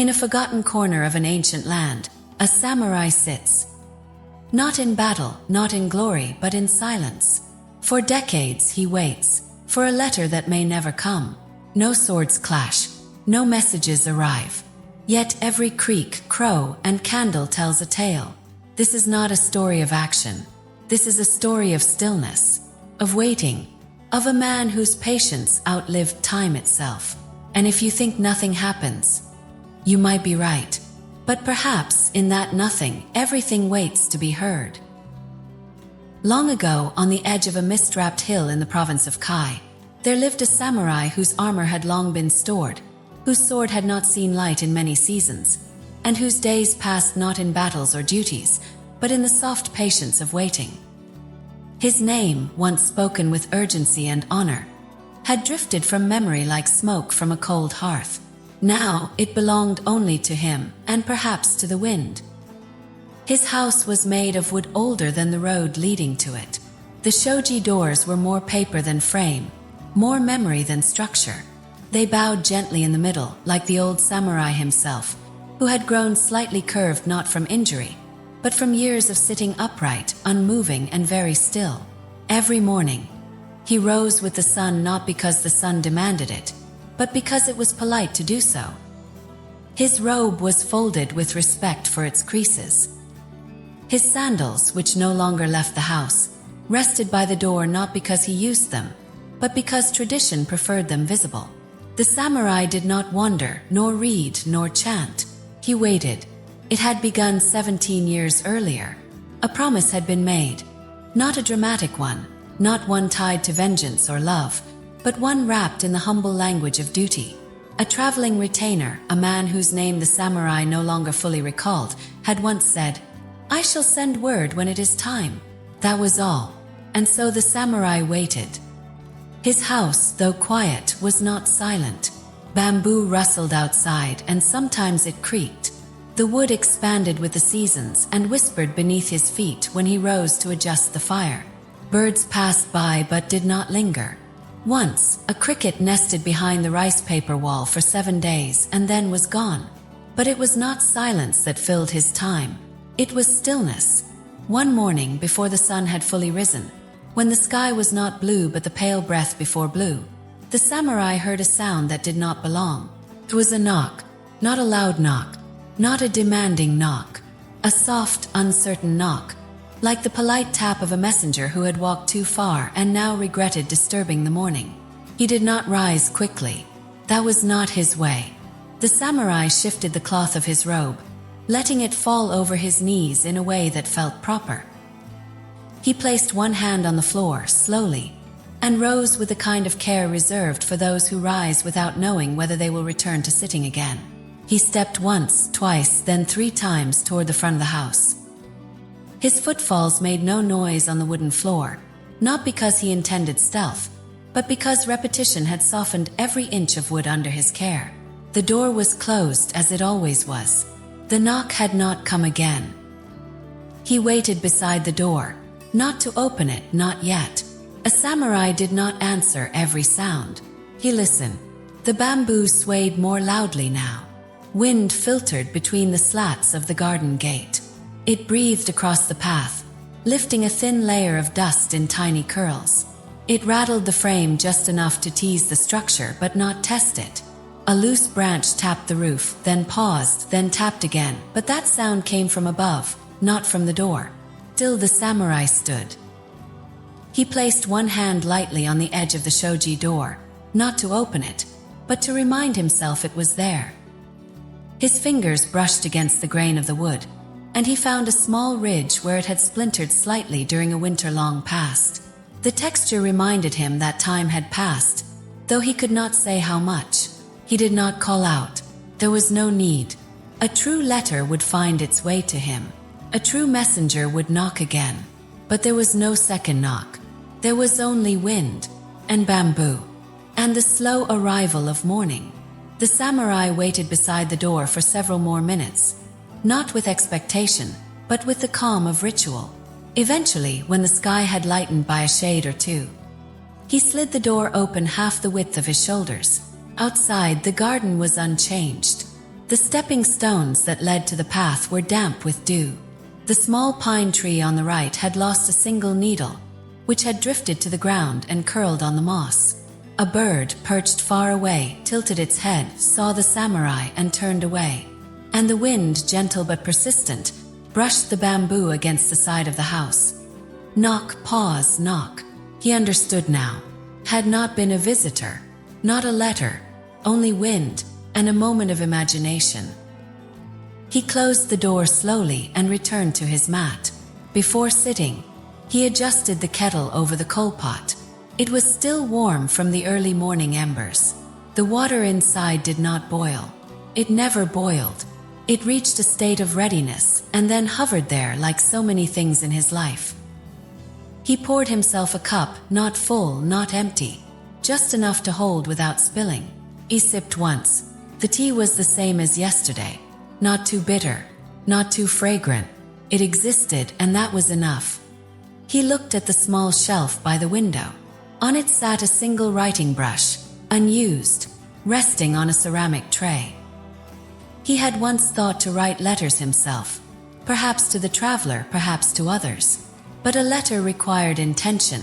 In a forgotten corner of an ancient land, a samurai sits. Not in battle, not in glory, but in silence. For decades he waits, for a letter that may never come. No swords clash, no messages arrive. Yet every creak, crow, and candle tells a tale. This is not a story of action. This is a story of stillness, of waiting, of a man whose patience outlived time itself. And if you think nothing happens, you might be right. But perhaps in that nothing, everything waits to be heard. Long ago, on the edge of a mist-wrapped hill in the province of Kai, there lived a samurai whose armor had long been stored, whose sword had not seen light in many seasons, and whose days passed not in battles or duties, but in the soft patience of waiting. His name, once spoken with urgency and honor, had drifted from memory like smoke from a cold hearth. Now it belonged only to him, and perhaps to the wind. His house was made of wood older than the road leading to it. The shoji doors were more paper than frame, more memory than structure. They bowed gently in the middle, like the old samurai himself, who had grown slightly curved not from injury, but from years of sitting upright, unmoving and very still. Every morning, he rose with the sun not because the sun demanded it, but because it was polite to do so. His robe was folded with respect for its creases. His sandals, which no longer left the house, rested by the door not because he used them, but because tradition preferred them visible. The samurai did not wander, nor read, nor chant. He waited. It had begun 17 years earlier. A promise had been made. Not a dramatic one, not one tied to vengeance or love, but one wrapped in the humble language of duty. A traveling retainer, a man whose name the samurai no longer fully recalled, had once said, "I shall send word when it is time." That was all. And so the samurai waited. His house, though quiet, was not silent. Bamboo rustled outside, and sometimes it creaked. The wood expanded with the seasons and whispered beneath his feet when he rose to adjust the fire. Birds passed by but did not linger. Once, a cricket nested behind the rice paper wall for 7 days and then was gone. But it was not silence that filled his time. It was stillness. One morning, before the sun had fully risen, when the sky was not blue but the pale breath before blue, the samurai heard a sound that did not belong. It was a knock, not a loud knock, not a demanding knock, a soft, uncertain knock, like the polite tap of a messenger who had walked too far and now regretted disturbing the morning. He did not rise quickly. That was not his way. The samurai shifted the cloth of his robe, letting it fall over his knees in a way that felt proper. He placed one hand on the floor, slowly, and rose with the kind of care reserved for those who rise without knowing whether they will return to sitting again. He stepped once, twice, then 3 times toward the front of the house. His footfalls made no noise on the wooden floor, not because he intended stealth, but because repetition had softened every inch of wood under his care. The door was closed as it always was. The knock had not come again. He waited beside the door, not to open it, not yet. A samurai did not answer every sound. He listened. The bamboo swayed more loudly now. Wind filtered between the slats of the garden gate. It breathed across the path, lifting a thin layer of dust in tiny curls. It rattled the frame just enough to tease the structure but not test it. A loose branch tapped the roof, then paused, then tapped again, but that sound came from above, not from the door. Still the samurai stood. He placed one hand lightly on the edge of the shoji door, not to open it, but to remind himself it was there. His fingers brushed against the grain of the wood, and he found a small ridge where it had splintered slightly during a winter long past. The texture reminded him that time had passed, though he could not say how much. He did not call out. There was no need. A true letter would find its way to him. A true messenger would knock again. But there was no second knock. There was only wind, and bamboo, and the slow arrival of morning. The samurai waited beside the door for several more minutes, not with expectation, but with the calm of ritual. Eventually, when the sky had lightened by a shade or two, he slid the door open half the width of his shoulders. Outside, the garden was unchanged. The stepping stones that led to the path were damp with dew. The small pine tree on the right had lost a single needle, which had drifted to the ground and curled on the moss. A bird, perched far away, tilted its head, saw the samurai and turned away. And the wind, gentle but persistent, brushed the bamboo against the side of the house. Knock, pause, knock. He understood now. Had not been a visitor, not a letter, only wind and a moment of imagination. He closed the door slowly and returned to his mat. Before sitting, he adjusted the kettle over the coal pot. It was still warm from the early morning embers. The water inside did not boil. It never boiled. It reached a state of readiness and then hovered there like so many things in his life. He poured himself a cup, not full, not empty, just enough to hold without spilling. He sipped once. The tea was the same as yesterday. Not too bitter, not too fragrant. It existed, and that was enough. He looked at the small shelf by the window. On it sat a single writing brush, unused, resting on a ceramic tray. He had once thought to write letters himself, perhaps to the traveler, perhaps to others. But a letter required intention,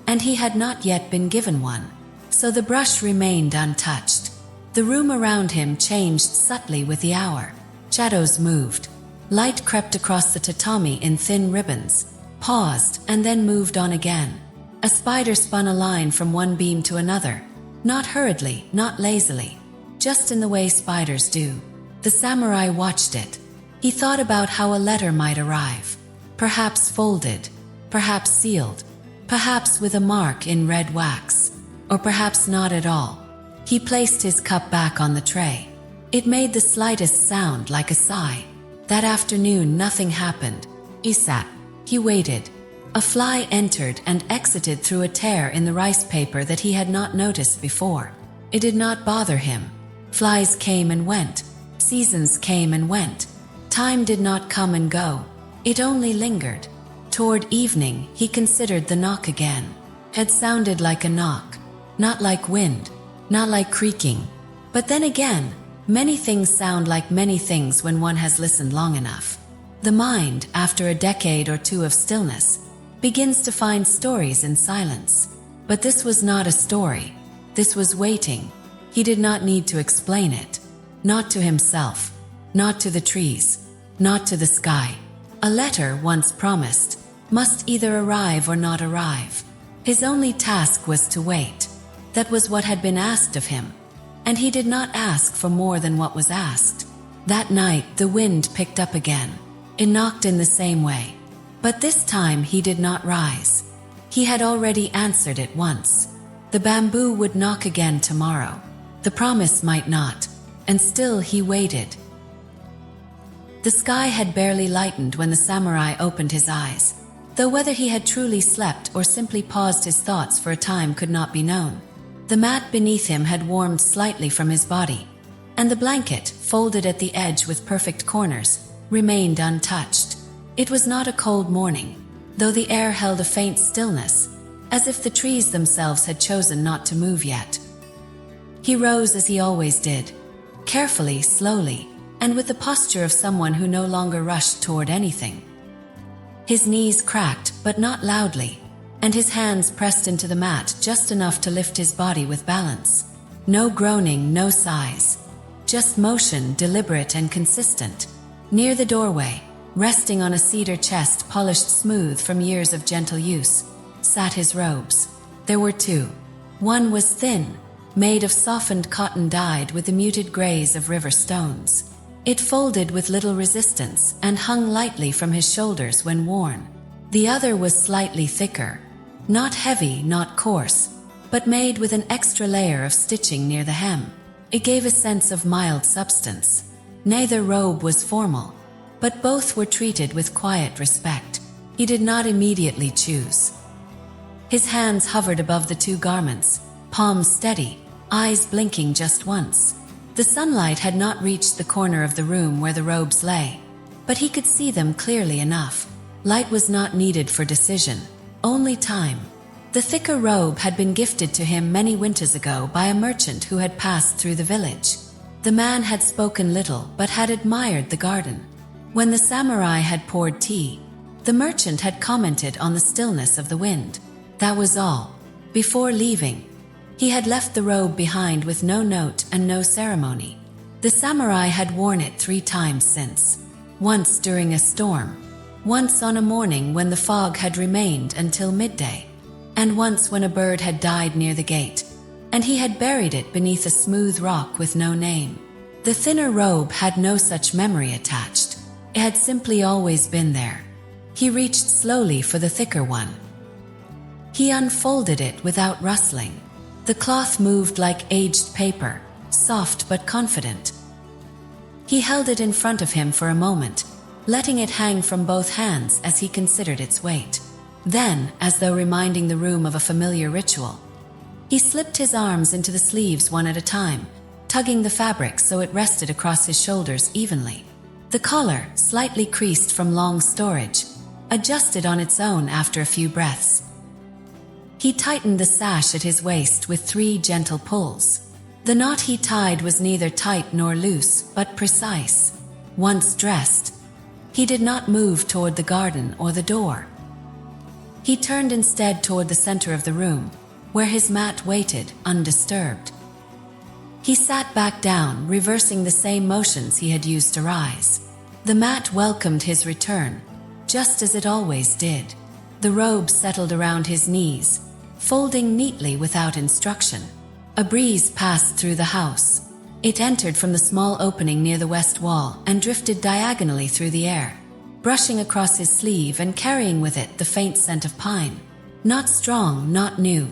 and he had not yet been given one, so the brush remained untouched. The room around him changed subtly with the hour. Shadows moved. Light crept across the tatami in thin ribbons, paused, and then moved on again. A spider spun a line from one beam to another, not hurriedly, not lazily, just in the way spiders do. The samurai watched it. He thought about how a letter might arrive, perhaps folded, perhaps sealed, perhaps with a mark in red wax, or perhaps not at all. He placed his cup back on the tray. It made the slightest sound, like a sigh. That afternoon nothing happened. He sat. He waited. A fly entered and exited through a tear in the rice paper that he had not noticed before. It did not bother him. Flies came and went. Seasons came and went. Time did not come and go. It only lingered. Toward evening, he considered the knock again. It sounded like a knock, not like wind, not like creaking. But then again, many things sound like many things when one has listened long enough. The mind, after a decade or two of stillness, begins to find stories in silence. But this was not a story. This was waiting. He did not need to explain it. Not to himself, not to the trees, not to the sky. A letter, once promised, must either arrive or not arrive. His only task was to wait. That was what had been asked of him. And he did not ask for more than what was asked. That night, the wind picked up again. It knocked in the same way. But this time he did not rise. He had already answered it once. The bamboo would knock again tomorrow. The promise might not. And still he waited. The sky had barely lightened when the samurai opened his eyes, though whether he had truly slept or simply paused his thoughts for a time could not be known. The mat beneath him had warmed slightly from his body, and the blanket, folded at the edge with perfect corners, remained untouched. It was not a cold morning, though the air held a faint stillness, as if the trees themselves had chosen not to move yet. He rose as he always did, carefully, slowly, and with the posture of someone who no longer rushed toward anything. His knees cracked, but not loudly, and his hands pressed into the mat just enough to lift his body with balance. No groaning, no sighs. Just motion, deliberate and consistent. Near the doorway, resting on a cedar chest polished smooth from years of gentle use, sat his robes. There were two. One was thin, made of softened cotton dyed with the muted grays of river stones. It folded with little resistance and hung lightly from his shoulders when worn. The other was slightly thicker, not heavy, not coarse, but made with an extra layer of stitching near the hem. It gave a sense of mild substance. Neither robe was formal, but both were treated with quiet respect. He did not immediately choose. His hands hovered above the two garments, palms steady, eyes blinking just once. The sunlight had not reached the corner of the room where the robes lay, but he could see them clearly enough. Light was not needed for decision, only time. The thicker robe had been gifted to him many winters ago by a merchant who had passed through the village. The man had spoken little but had admired the garden. When the samurai had poured tea, the merchant had commented on the stillness of the wind. That was all. Before leaving, he had left the robe behind with no note and no ceremony. The samurai had worn it 3 times since. Once during a storm, once on a morning when the fog had remained until midday, and once when a bird had died near the gate, and he had buried it beneath a smooth rock with no name. The thinner robe had no such memory attached. It had simply always been there. He reached slowly for the thicker one. He unfolded it without rustling. The cloth moved like aged paper, soft but confident. He held it in front of him for a moment, letting it hang from both hands as he considered its weight. Then, as though reminding the room of a familiar ritual, he slipped his arms into the sleeves one at a time, tugging the fabric so it rested across his shoulders evenly. The collar, slightly creased from long storage, adjusted on its own after a few breaths. He tightened the sash at his waist with 3 gentle pulls. The knot he tied was neither tight nor loose, but precise. Once dressed, he did not move toward the garden or the door. He turned instead toward the center of the room, where his mat waited, undisturbed. He sat back down, reversing the same motions he had used to rise. The mat welcomed his return, just as it always did. The robe settled around his knees, folding neatly without instruction. A breeze passed through the house. It entered from the small opening near the west wall and drifted diagonally through the air, brushing across his sleeve and carrying with it the faint scent of pine. Not strong, not new,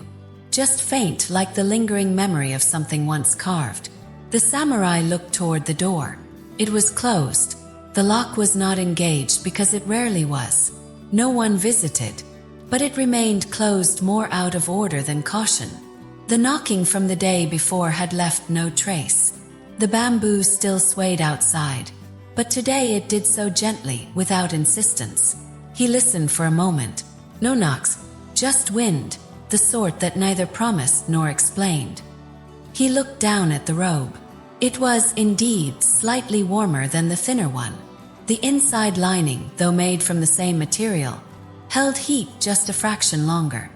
just faint, like the lingering memory of something once carved. The samurai looked toward the door. It was closed. The lock was not engaged because it rarely was. No one visited, but it remained closed more out of order than caution. The knocking from the day before had left no trace. The bamboo still swayed outside, but today it did so gently, without insistence. He listened for a moment. No knocks, just wind, the sort that neither promised nor explained. He looked down at the robe. It was, indeed, slightly warmer than the thinner one. The inside lining, though made from the same material, held heat just a fraction longer.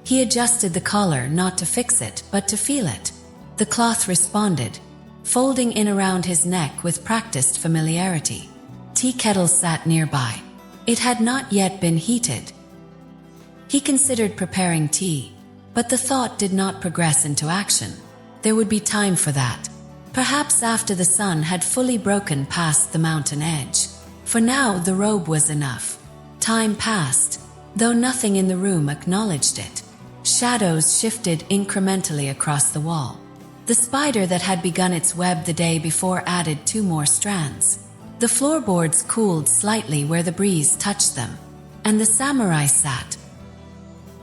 He adjusted the collar not to fix it, but to feel it. The cloth responded, folding in around his neck with practiced familiarity. Tea kettles sat nearby. It had not yet been heated. He considered preparing tea, but the thought did not progress into action. There would be time for that. Perhaps after the sun had fully broken past the mountain edge. For now, the robe was enough. Time passed, though nothing in the room acknowledged it. Shadows shifted incrementally across the wall. The spider that had begun its web the day before added 2 more strands. The floorboards cooled slightly where the breeze touched them, and the samurai sat.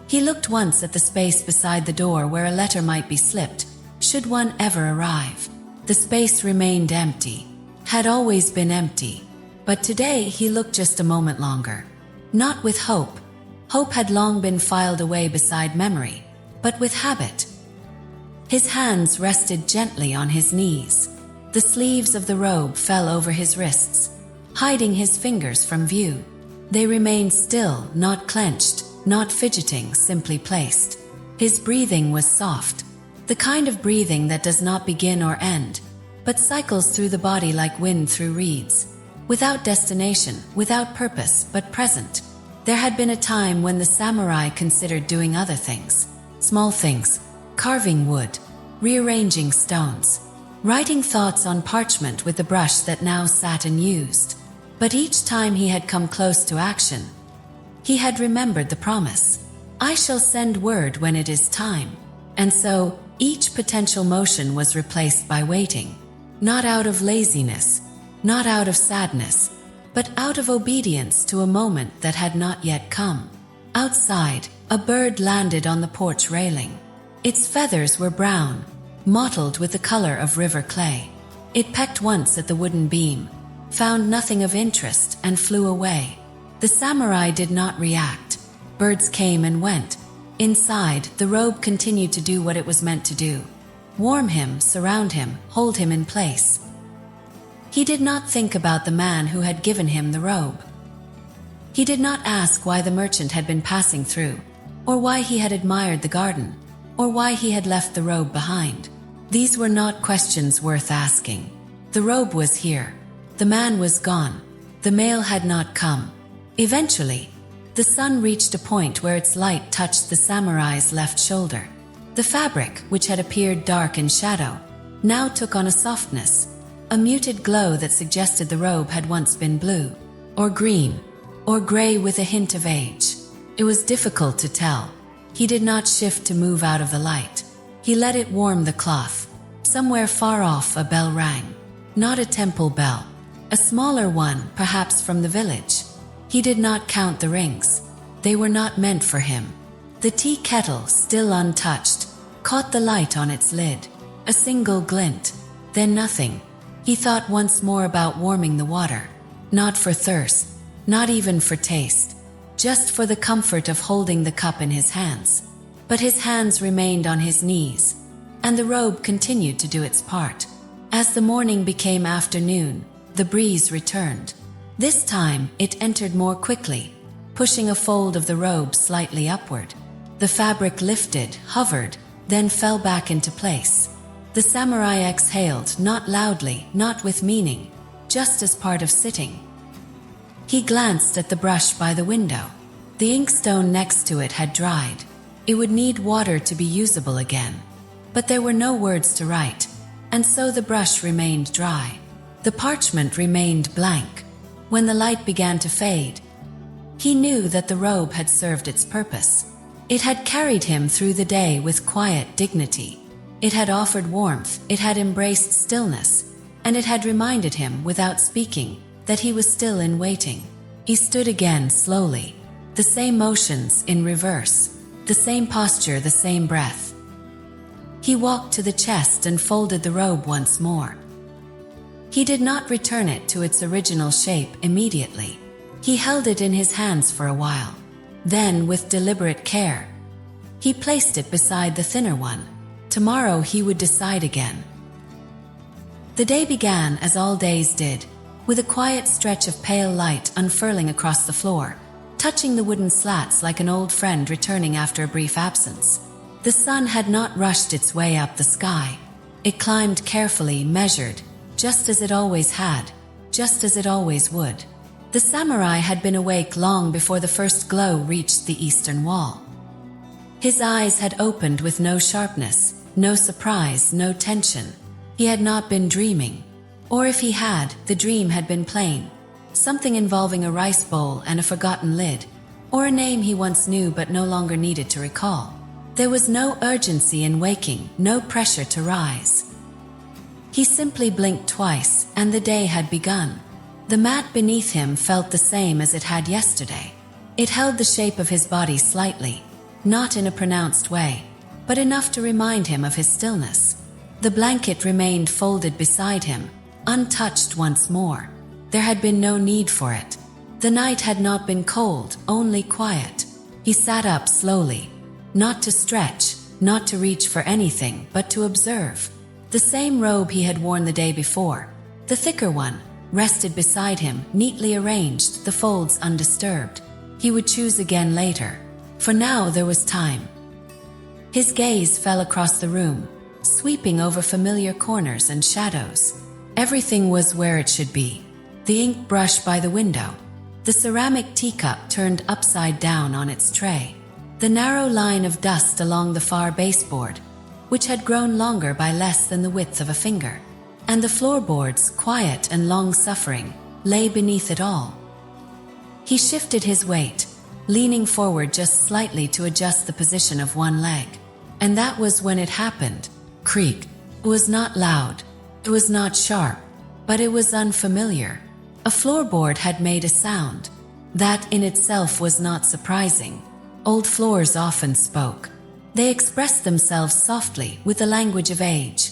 He looked once at the space beside the door where a letter might be slipped, should one ever arrive. The space remained empty, had always been empty, but today he looked just a moment longer. Not with hope. Hope had long been filed away beside memory, but with habit. His hands rested gently on his knees. The sleeves of the robe fell over his wrists, hiding his fingers from view. They remained still, not clenched, not fidgeting, simply placed. His breathing was soft, the kind of breathing that does not begin or end, but cycles through the body like wind through reeds, without destination, without purpose, but present. There had been a time when the samurai considered doing other things, small things, carving wood, rearranging stones, writing thoughts on parchment with the brush that now sat unused. But each time he had come close to action, he had remembered the promise. I shall send word when it is time. And so, each potential motion was replaced by waiting, not out of laziness, not out of sadness, but out of obedience to a moment that had not yet come. Outside, a bird landed on the porch railing. Its feathers were brown, mottled with the color of river clay. It pecked once at the wooden beam, found nothing of interest, and flew away. The samurai did not react. Birds came and went. Inside, the robe continued to do what it was meant to do. warm him, surround him, hold him in place. He did not think about the man who had given him the robe. He did not ask why the merchant had been passing through, or why he had admired the garden, or why he had left the robe behind. These were not questions worth asking. The robe was here. The man was gone. The mail had not come. Eventually, the sun reached a point where its light touched the samurai's left shoulder. The fabric, which had appeared dark in shadow, now took on a softness, a muted glow that suggested the robe had once been blue, or green, or gray with a hint of age. It was difficult to tell. He did not shift to move out of the light. He let it warm the cloth. Somewhere far off a bell rang. Not a temple bell. A smaller one, perhaps from the village. He did not count the rings. They were not meant for him. The tea kettle, still untouched, caught the light on its lid. A single glint, then nothing. He thought once more about warming the water. Not for thirst, not even for taste. Just for the comfort of holding the cup in his hands. But his hands remained on his knees, and the robe continued to do its part. As the morning became afternoon, the breeze returned. This time, it entered more quickly, pushing a fold of the robe slightly upward. The fabric lifted, hovered, then fell back into place. The samurai exhaled, not loudly, not with meaning, just as part of sitting. He glanced at the brush by the window. The inkstone next to it had dried. It would need water to be usable again. But there were no words to write, and so the brush remained dry. The parchment remained blank. When the light began to fade, he knew that the robe had served its purpose. It had carried him through the day with quiet dignity. It had offered warmth, it had embraced stillness, and it had reminded him, without speaking, that he was still in waiting. He stood again slowly. The same motions in reverse. The same posture, the same breath. He walked to the chest and folded the robe once more. He did not return it to its original shape immediately. He held it in his hands for a while. Then, with deliberate care, he placed it beside the thinner one. Tomorrow he would decide again. The day began as all days did, with a quiet stretch of pale light unfurling across the floor, touching the wooden slats like an old friend returning after a brief absence. The sun had not rushed its way up the sky. It climbed carefully, measured, just as it always had, just as it always would. The samurai had been awake long before the first glow reached the eastern wall. His eyes had opened with no sharpness, no surprise, no tension. He had not been dreaming. Or if he had, the dream had been plain. Something involving a rice bowl and a forgotten lid, or a name he once knew but no longer needed to recall. There was no urgency in waking, no pressure to rise. He simply blinked twice, and the day had begun. The mat beneath him felt the same as it had yesterday. It held the shape of his body slightly, not in a pronounced way, but enough to remind him of his stillness. The blanket remained folded beside him, untouched once more. There had been no need for it. The night had not been cold, only quiet. He sat up slowly, not to stretch, not to reach for anything, but to observe. The same robe he had worn the day before, the thicker one, rested beside him, neatly arranged, the folds undisturbed. He would choose again later. For now there was time. His gaze fell across the room, sweeping over familiar corners and shadows. Everything was where it should be. The ink brush by the window. The ceramic teacup turned upside down on its tray. The narrow line of dust along the far baseboard, which had grown longer by less than the width of a finger. And the floorboards, quiet and long-suffering, lay beneath it all. He shifted his weight, leaning forward just slightly to adjust the position of one leg. And that was when it happened. Creak. It was not loud. It was not sharp. But it was unfamiliar. A floorboard had made a sound. That in itself was not surprising. Old floors often spoke. They expressed themselves softly with the language of age.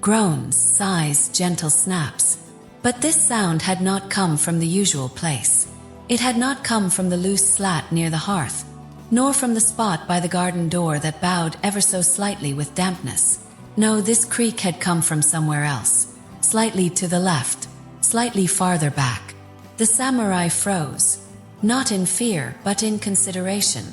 Groans, sighs, gentle snaps. But this sound had not come from the usual place. It had not come from the loose slat near the hearth, nor from the spot by the garden door that bowed ever so slightly with dampness. No, this creak had come from somewhere else. Slightly to the left, slightly farther back. The samurai froze, not in fear but in consideration.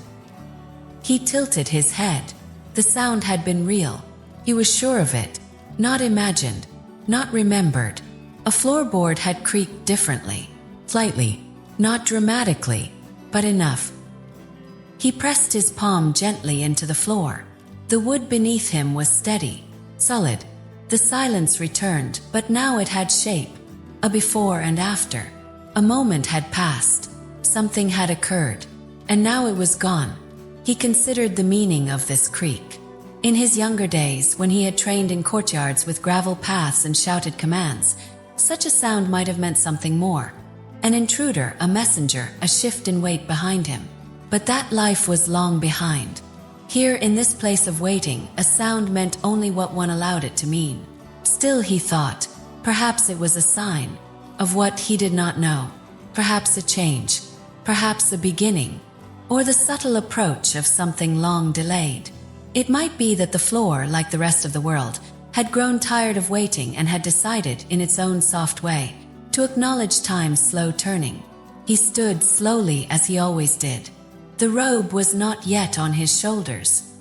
He tilted his head. The sound had been real. He was sure of it. Not imagined, not remembered. A floorboard had creaked differently, slightly, not dramatically, but enough. He pressed his palm gently into the floor. The wood beneath him was steady, solid. The silence returned, but now it had shape. A before and after. A moment had passed. Something had occurred. And now it was gone. He considered the meaning of this creak. In his younger days, when he had trained in courtyards with gravel paths and shouted commands, such a sound might have meant something more. An intruder, a messenger, a shift in weight behind him. But that life was long behind. Here, in this place of waiting, a sound meant only what one allowed it to mean. Still, he thought, perhaps it was a sign of what he did not know. Perhaps a change, perhaps a beginning, or the subtle approach of something long delayed. It might be that the floor, like the rest of the world, had grown tired of waiting and had decided, in its own soft way, to acknowledge time's slow turning. He stood slowly as he always did. The robe was not yet on his shoulders.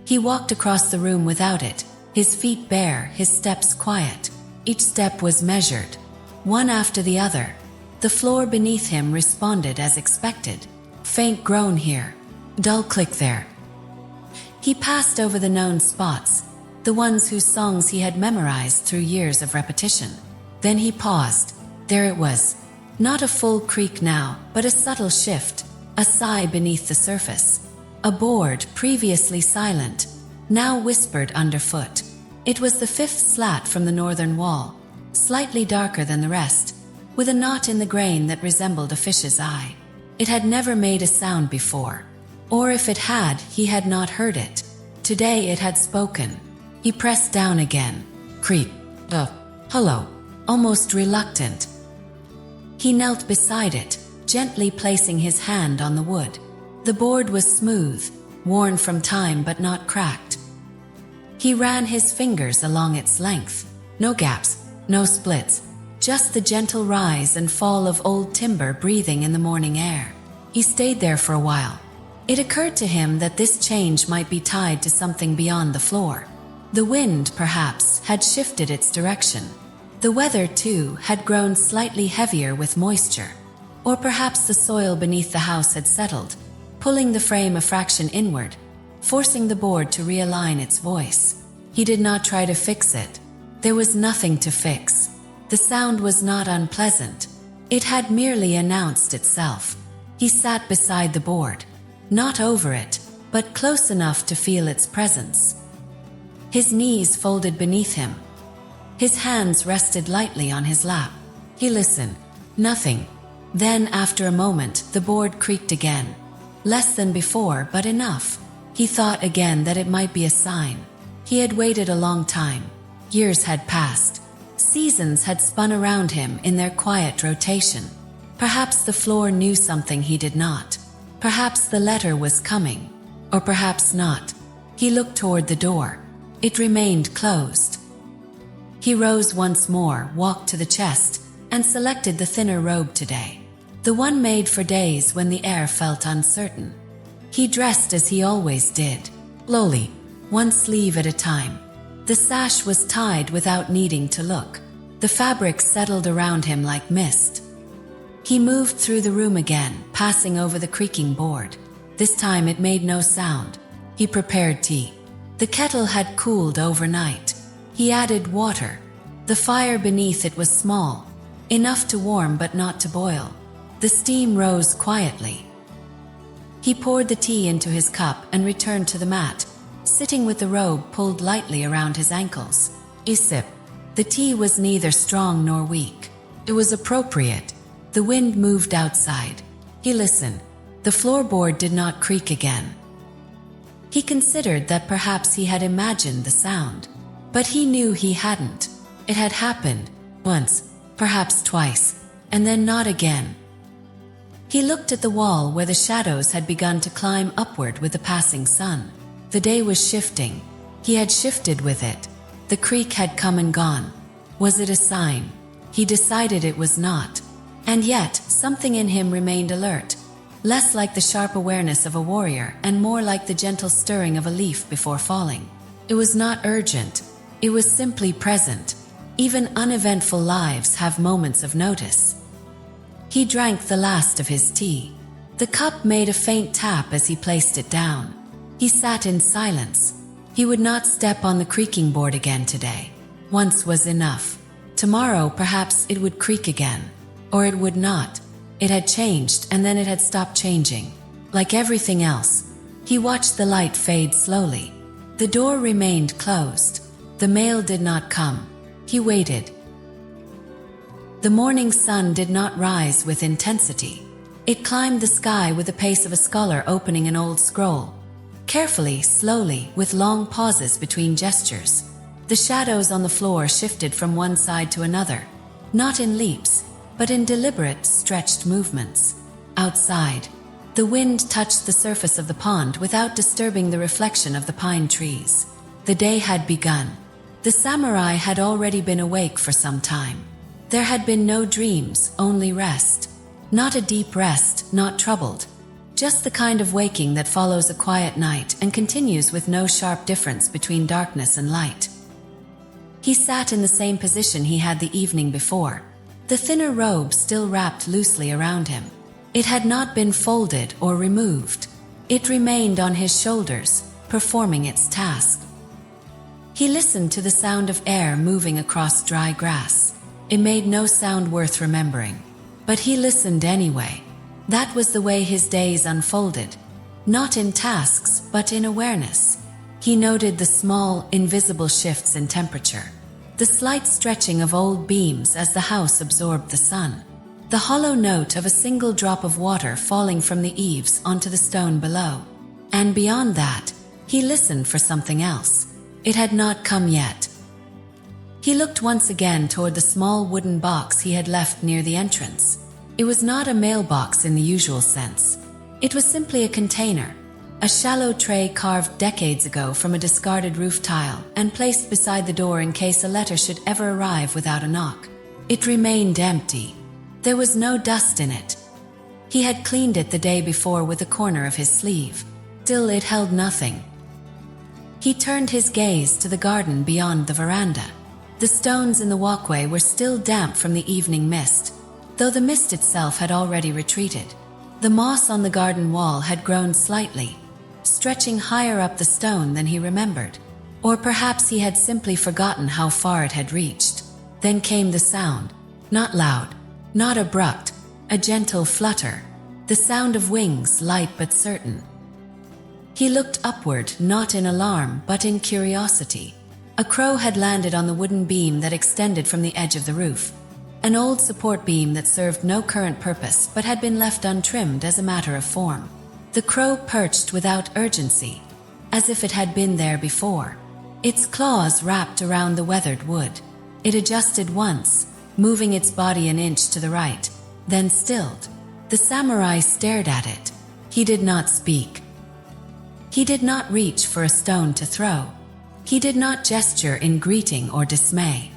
He walked across the room without it, his feet bare, his steps quiet. Each step was measured, one after the other. The floor beneath him responded as expected. Faint groan here, dull click there. He passed over the known spots, the ones whose songs he had memorized through years of repetition. Then he paused. There it was. Not a full creak now, but a subtle shift, a sigh beneath the surface. A board, previously silent, now whispered underfoot. It was the fifth slat from the northern wall, slightly darker than the rest, with a knot in the grain that resembled a fish's eye. It had never made a sound before. Or if it had, he had not heard it. Today it had spoken. He pressed down again. Creak. Hello. Almost reluctant. He knelt beside it, gently placing his hand on the wood. The board was smooth, worn from time but not cracked. He ran his fingers along its length. No gaps, no splits, just the gentle rise and fall of old timber breathing in the morning air. He stayed there for a while. It occurred to him that this change might be tied to something beyond the floor. The wind, perhaps, had shifted its direction. The weather, too, had grown slightly heavier with moisture. Or perhaps the soil beneath the house had settled, pulling the frame a fraction inward, forcing the board to realign its voice. He did not try to fix it. There was nothing to fix. The sound was not unpleasant. It had merely announced itself. He sat beside the board. Not over it, but close enough to feel its presence. His knees folded beneath him. His hands rested lightly on his lap. He listened. Nothing. Then, after a moment, the board creaked again. Less than before, but enough. He thought again that it might be a sign. He had waited a long time. Years had passed. Seasons had spun around him in their quiet rotation. Perhaps the floor knew something he did not. Perhaps the letter was coming. Or perhaps not. He looked toward the door. It remained closed. He rose once more, walked to the chest, and selected the thinner robe today. The one made for days when the air felt uncertain. He dressed as he always did, slowly, one sleeve at a time. The sash was tied without needing to look. The fabric settled around him like mist. He moved through the room again, passing over the creaking board. This time it made no sound. He prepared tea. The kettle had cooled overnight. He added water. The fire beneath it was small, enough to warm but not to boil. The steam rose quietly. He poured the tea into his cup and returned to the mat, sitting with the robe pulled lightly around his ankles. He sipped. The tea was neither strong nor weak. It was appropriate. The wind moved outside. He listened. The floorboard did not creak again. He considered that perhaps he had imagined the sound. But he knew he hadn't. It had happened, once, perhaps twice, and then not again. He looked at the wall where the shadows had begun to climb upward with the passing sun. The day was shifting. He had shifted with it. The creak had come and gone. Was it a sign? He decided it was not. And yet, something in him remained alert, less like the sharp awareness of a warrior and more like the gentle stirring of a leaf before falling. It was not urgent. It was simply present. Even uneventful lives have moments of notice. He drank the last of his tea. The cup made a faint tap as he placed it down. He sat in silence. He would not step on the creaking board again today. Once was enough. Tomorrow, perhaps it would creak again. Or it would not. It had changed, and then it had stopped changing. Like everything else, he watched the light fade slowly. The door remained closed. The mail did not come. He waited. The morning sun did not rise with intensity. It climbed the sky with the pace of a scholar opening an old scroll. Carefully, slowly, with long pauses between gestures. The shadows on the floor shifted from one side to another, not in leaps, but in deliberate, stretched movements. Outside, the wind touched the surface of the pond without disturbing the reflection of the pine trees. The day had begun. The samurai had already been awake for some time. There had been no dreams, only rest. Not a deep rest, not troubled. Just the kind of waking that follows a quiet night and continues with no sharp difference between darkness and light. He sat in the same position he had the evening before, the thinner robe still wrapped loosely around him. It had not been folded or removed. It remained on his shoulders, performing its task. He listened to the sound of air moving across dry grass. It made no sound worth remembering. But he listened anyway. That was the way his days unfolded. Not in tasks, but in awareness. He noted the small, invisible shifts in temperature. The slight stretching of old beams as the house absorbed the sun. The hollow note of a single drop of water falling from the eaves onto the stone below. And beyond that, he listened for something else. It had not come yet. He looked once again toward the small wooden box he had left near the entrance. It was not a mailbox in the usual sense. It was simply a container, a shallow tray carved decades ago from a discarded roof tile and placed beside the door in case a letter should ever arrive without a knock. It remained empty. There was no dust in it. He had cleaned it the day before with a corner of his sleeve. Still, it held nothing. He turned his gaze to the garden beyond the veranda. The stones in the walkway were still damp from the evening mist, though the mist itself had already retreated. The moss on the garden wall had grown slightly, stretching higher up the stone than he remembered. Or perhaps he had simply forgotten how far it had reached. Then came the sound, not loud, not abrupt, a gentle flutter, the sound of wings, light but certain. He looked upward, not in alarm, but in curiosity. A crow had landed on the wooden beam that extended from the edge of the roof, an old support beam that served no current purpose but had been left untrimmed as a matter of form. The crow perched without urgency, as if it had been there before. Its claws wrapped around the weathered wood. It adjusted once, moving its body an inch to the right, then stilled. The samurai stared at it. He did not speak. He did not reach for a stone to throw. He did not gesture in greeting or dismay.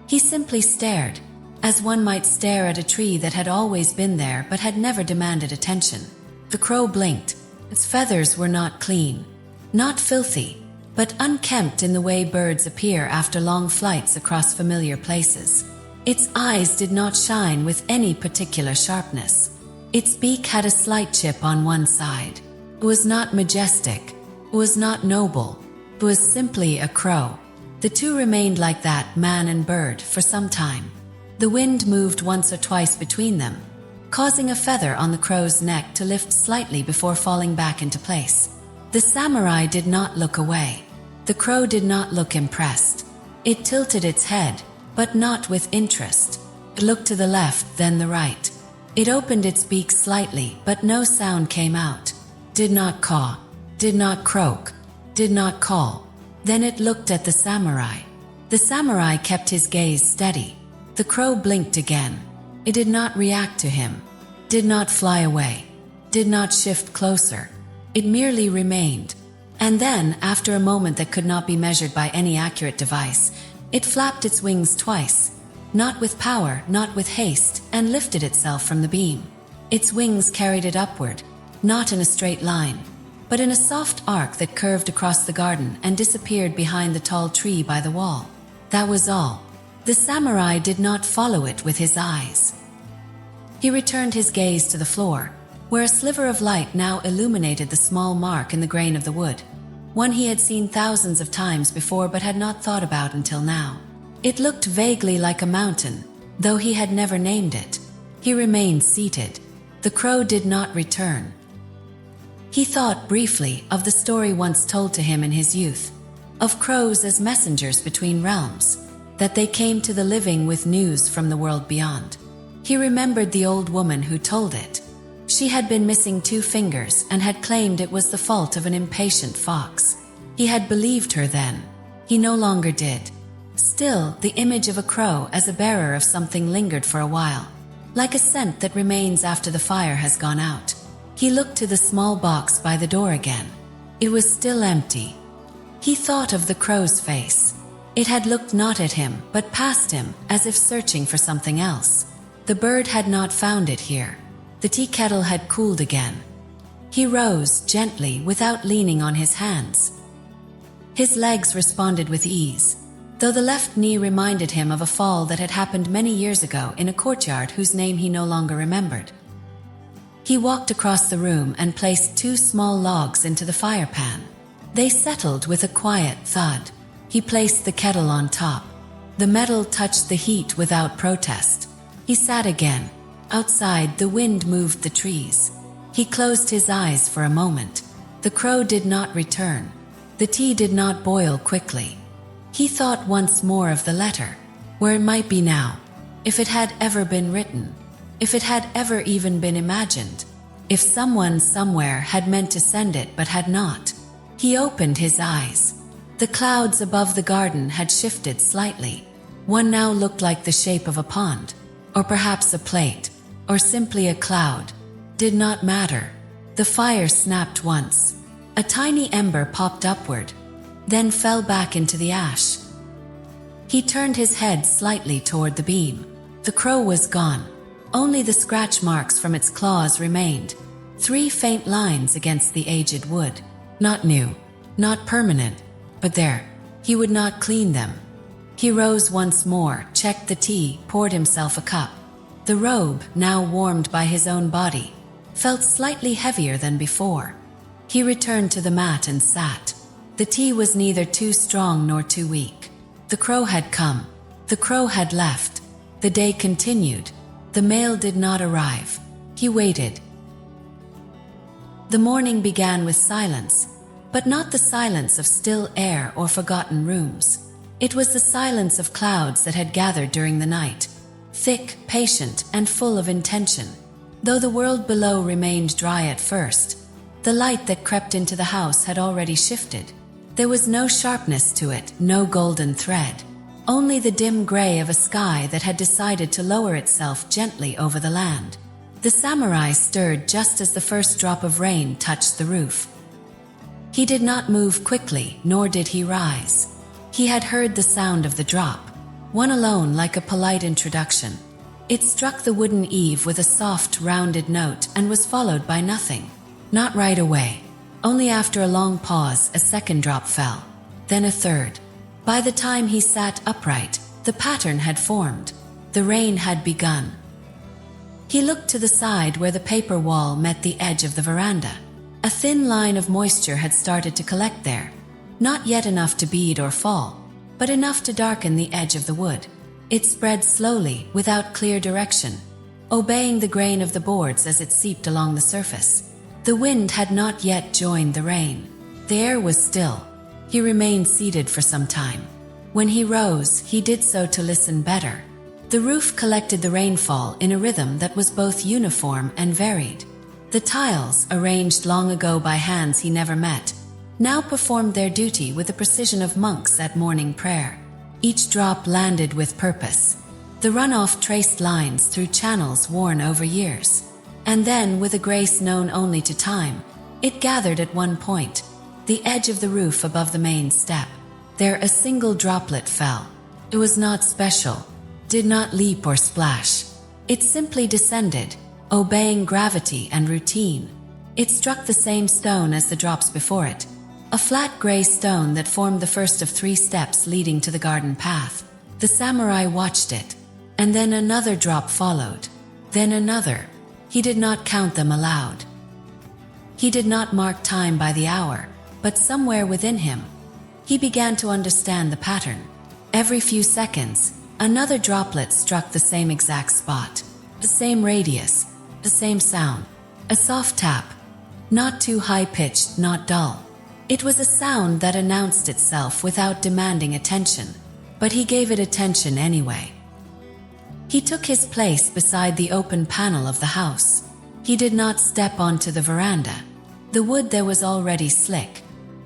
He simply stared, as one might stare at a tree that had always been there but had never demanded attention. The crow blinked. Its feathers were not clean, not filthy, but unkempt in the way birds appear after long flights across familiar places. Its eyes did not shine with any particular sharpness. Its beak had a slight chip on one side. It was not majestic. It was not noble. It was simply a crow. The two remained like that, man and bird, for some time. The wind moved once or twice between them, causing a feather on the crow's neck to lift slightly before falling back into place. The samurai did not look away. The crow did not look impressed. It tilted its head, but not with interest. It looked to the left, then the right. It opened its beak slightly, but no sound came out. Did not caw, did not croak, did not call. Then it looked at the samurai. The samurai kept his gaze steady. The crow blinked again. It did not react to him, did not fly away, did not shift closer. It merely remained. And then, after a moment that could not be measured by any accurate device, it flapped its wings twice, not with power, not with haste, and lifted itself from the beam. Its wings carried it upward, not in a straight line, but in a soft arc that curved across the garden and disappeared behind the tall tree by the wall. That was all. The samurai did not follow it with his eyes. He returned his gaze to the floor, where a sliver of light now illuminated the small mark in the grain of the wood, one he had seen thousands of times before but had not thought about until now. It looked vaguely like a mountain, though he had never named it. He remained seated. The crow did not return. He thought briefly of the story once told to him in his youth, of crows as messengers between realms, that they came to the living with news from the world beyond. He remembered the old woman who told it. She had been missing 2 fingers and had claimed it was the fault of an impatient fox. He had believed her then. He no longer did. Still, the image of a crow as a bearer of something lingered for a while, like a scent that remains after the fire has gone out. He looked to the small box by the door again. It was still empty. He thought of the crow's face. It had looked not at him, but past him, as if searching for something else. The bird had not found it here. The tea kettle had cooled again. He rose gently without leaning on his hands. His legs responded with ease, though the left knee reminded him of a fall that had happened many years ago in a courtyard whose name he no longer remembered. He walked across the room and placed 2 small logs into the fire pan. They settled with a quiet thud. He placed the kettle on top. The metal touched the heat without protest. He sat again. Outside, the wind moved the trees. He closed his eyes for a moment. The crow did not return. The tea did not boil quickly. He thought once more of the letter, where it might be now, if it had ever been written, if it had ever even been imagined, if someone somewhere had meant to send it but had not. He opened his eyes. The clouds above the garden had shifted slightly. One now looked like the shape of a pond, or perhaps a plate, or simply a cloud. Did not matter. The fire snapped once. A tiny ember popped upward, then fell back into the ash. He turned his head slightly toward the beam. The crow was gone. Only the scratch marks from its claws remained, 3 faint lines against the aged wood. Not new, not permanent, but there. He would not clean them. He rose once more, checked the tea, poured himself a cup. The robe, now warmed by his own body, felt slightly heavier than before. He returned to the mat and sat. The tea was neither too strong nor too weak. The crow had come. The crow had left. The day continued. The mail did not arrive. He waited. The morning began with silence, but not the silence of still air or forgotten rooms. It was the silence of clouds that had gathered during the night, thick, patient, and full of intention. Though the world below remained dry at first, the light that crept into the house had already shifted. There was no sharpness to it, no golden thread. Only the dim gray of a sky that had decided to lower itself gently over the land. The samurai stirred just as the first drop of rain touched the roof. He did not move quickly, nor did he rise. He had heard the sound of the drop, one alone like a polite introduction. It struck the wooden eave with a soft, rounded note and was followed by nothing. Not right away. Only after a long pause, a second drop fell. Then a third. By the time he sat upright, the pattern had formed. The rain had begun. He looked to the side where the paper wall met the edge of the veranda. A thin line of moisture had started to collect there. Not yet enough to bead or fall, but enough to darken the edge of the wood. It spread slowly, without clear direction, obeying the grain of the boards as it seeped along the surface. The wind had not yet joined the rain. The air was still. He remained seated for some time. When he rose, he did so to listen better. The roof collected the rainfall in a rhythm that was both uniform and varied. The tiles, arranged long ago by hands he never met, now performed their duty with the precision of monks at morning prayer. Each drop landed with purpose. The runoff traced lines through channels worn over years. And then, with a grace known only to time, it gathered at one point. the edge of the roof above the main step. There a single droplet fell. It was not special, did not leap or splash. It simply descended, obeying gravity and routine. It struck the same stone as the drops before it, a flat gray stone that formed the first of 3 steps leading to the garden path. The samurai watched it, and then another drop followed, then another. He did not count them aloud. He did not mark time by the hour, but somewhere within him, he began to understand the pattern. Every few seconds, another droplet struck the same exact spot, the same radius, the same sound, a soft tap, not too high-pitched, not dull. It was a sound that announced itself without demanding attention, but he gave it attention anyway. He took his place beside the open panel of the house. He did not step onto the veranda. The wood there was already slick,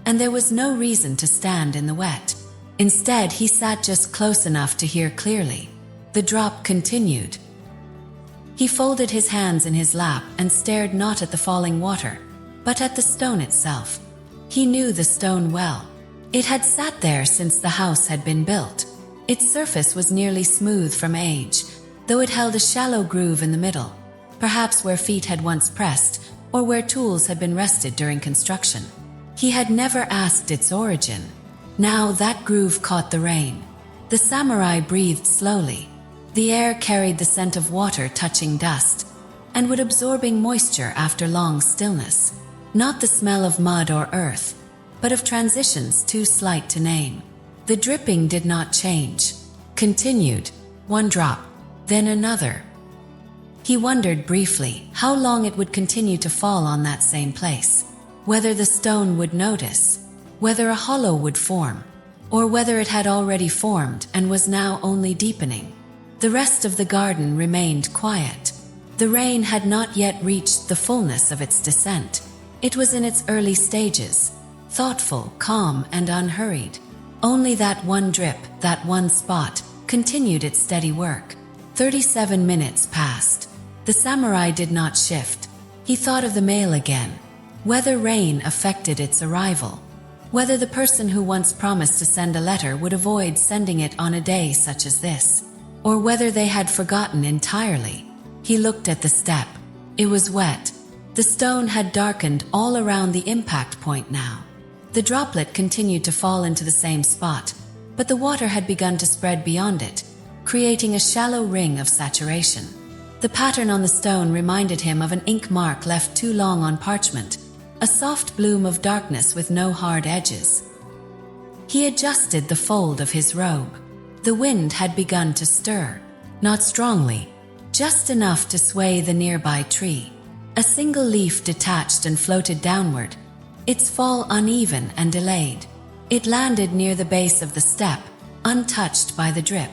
and there was no reason to stand in the wet. Instead, he sat just close enough to hear clearly. The drop continued. He folded his hands in his lap and stared not at the falling water, but at the stone itself. He knew the stone well. It had sat there since the house had been built. Its surface was nearly smooth from age, though it held a shallow groove in the middle, perhaps where feet had once pressed, or where tools had been rested during construction. He had never asked its origin. Now that groove caught the rain. The samurai breathed slowly. The air carried the scent of water touching dust, and would absorbing moisture after long stillness. Not the smell of mud or earth, but of transitions too slight to name. The dripping did not change. Continued. One drop, then another. He wondered briefly how long it would continue to fall on that same place. Whether the stone would notice, whether a hollow would form, or whether it had already formed and was now only deepening. The rest of the garden remained quiet. The rain had not yet reached the fullness of its descent. It was in its early stages, thoughtful, calm, and unhurried. Only that one drip, that one spot, continued its steady work. 37 minutes passed. The samurai did not shift. He thought of the mail again. Whether rain affected its arrival. Whether the person who once promised to send a letter would avoid sending it on a day such as this. Or whether they had forgotten entirely. He looked at the step. It was wet. The stone had darkened all around the impact point now. The droplet continued to fall into the same spot, but the water had begun to spread beyond it, creating a shallow ring of saturation. The pattern on the stone reminded him of an ink mark left too long on parchment, a soft bloom of darkness with no hard edges. He adjusted the fold of his robe. The wind had begun to stir, not strongly, just enough to sway the nearby tree. A single leaf detached and floated downward, its fall uneven and delayed. It landed near the base of the step, untouched by the drip.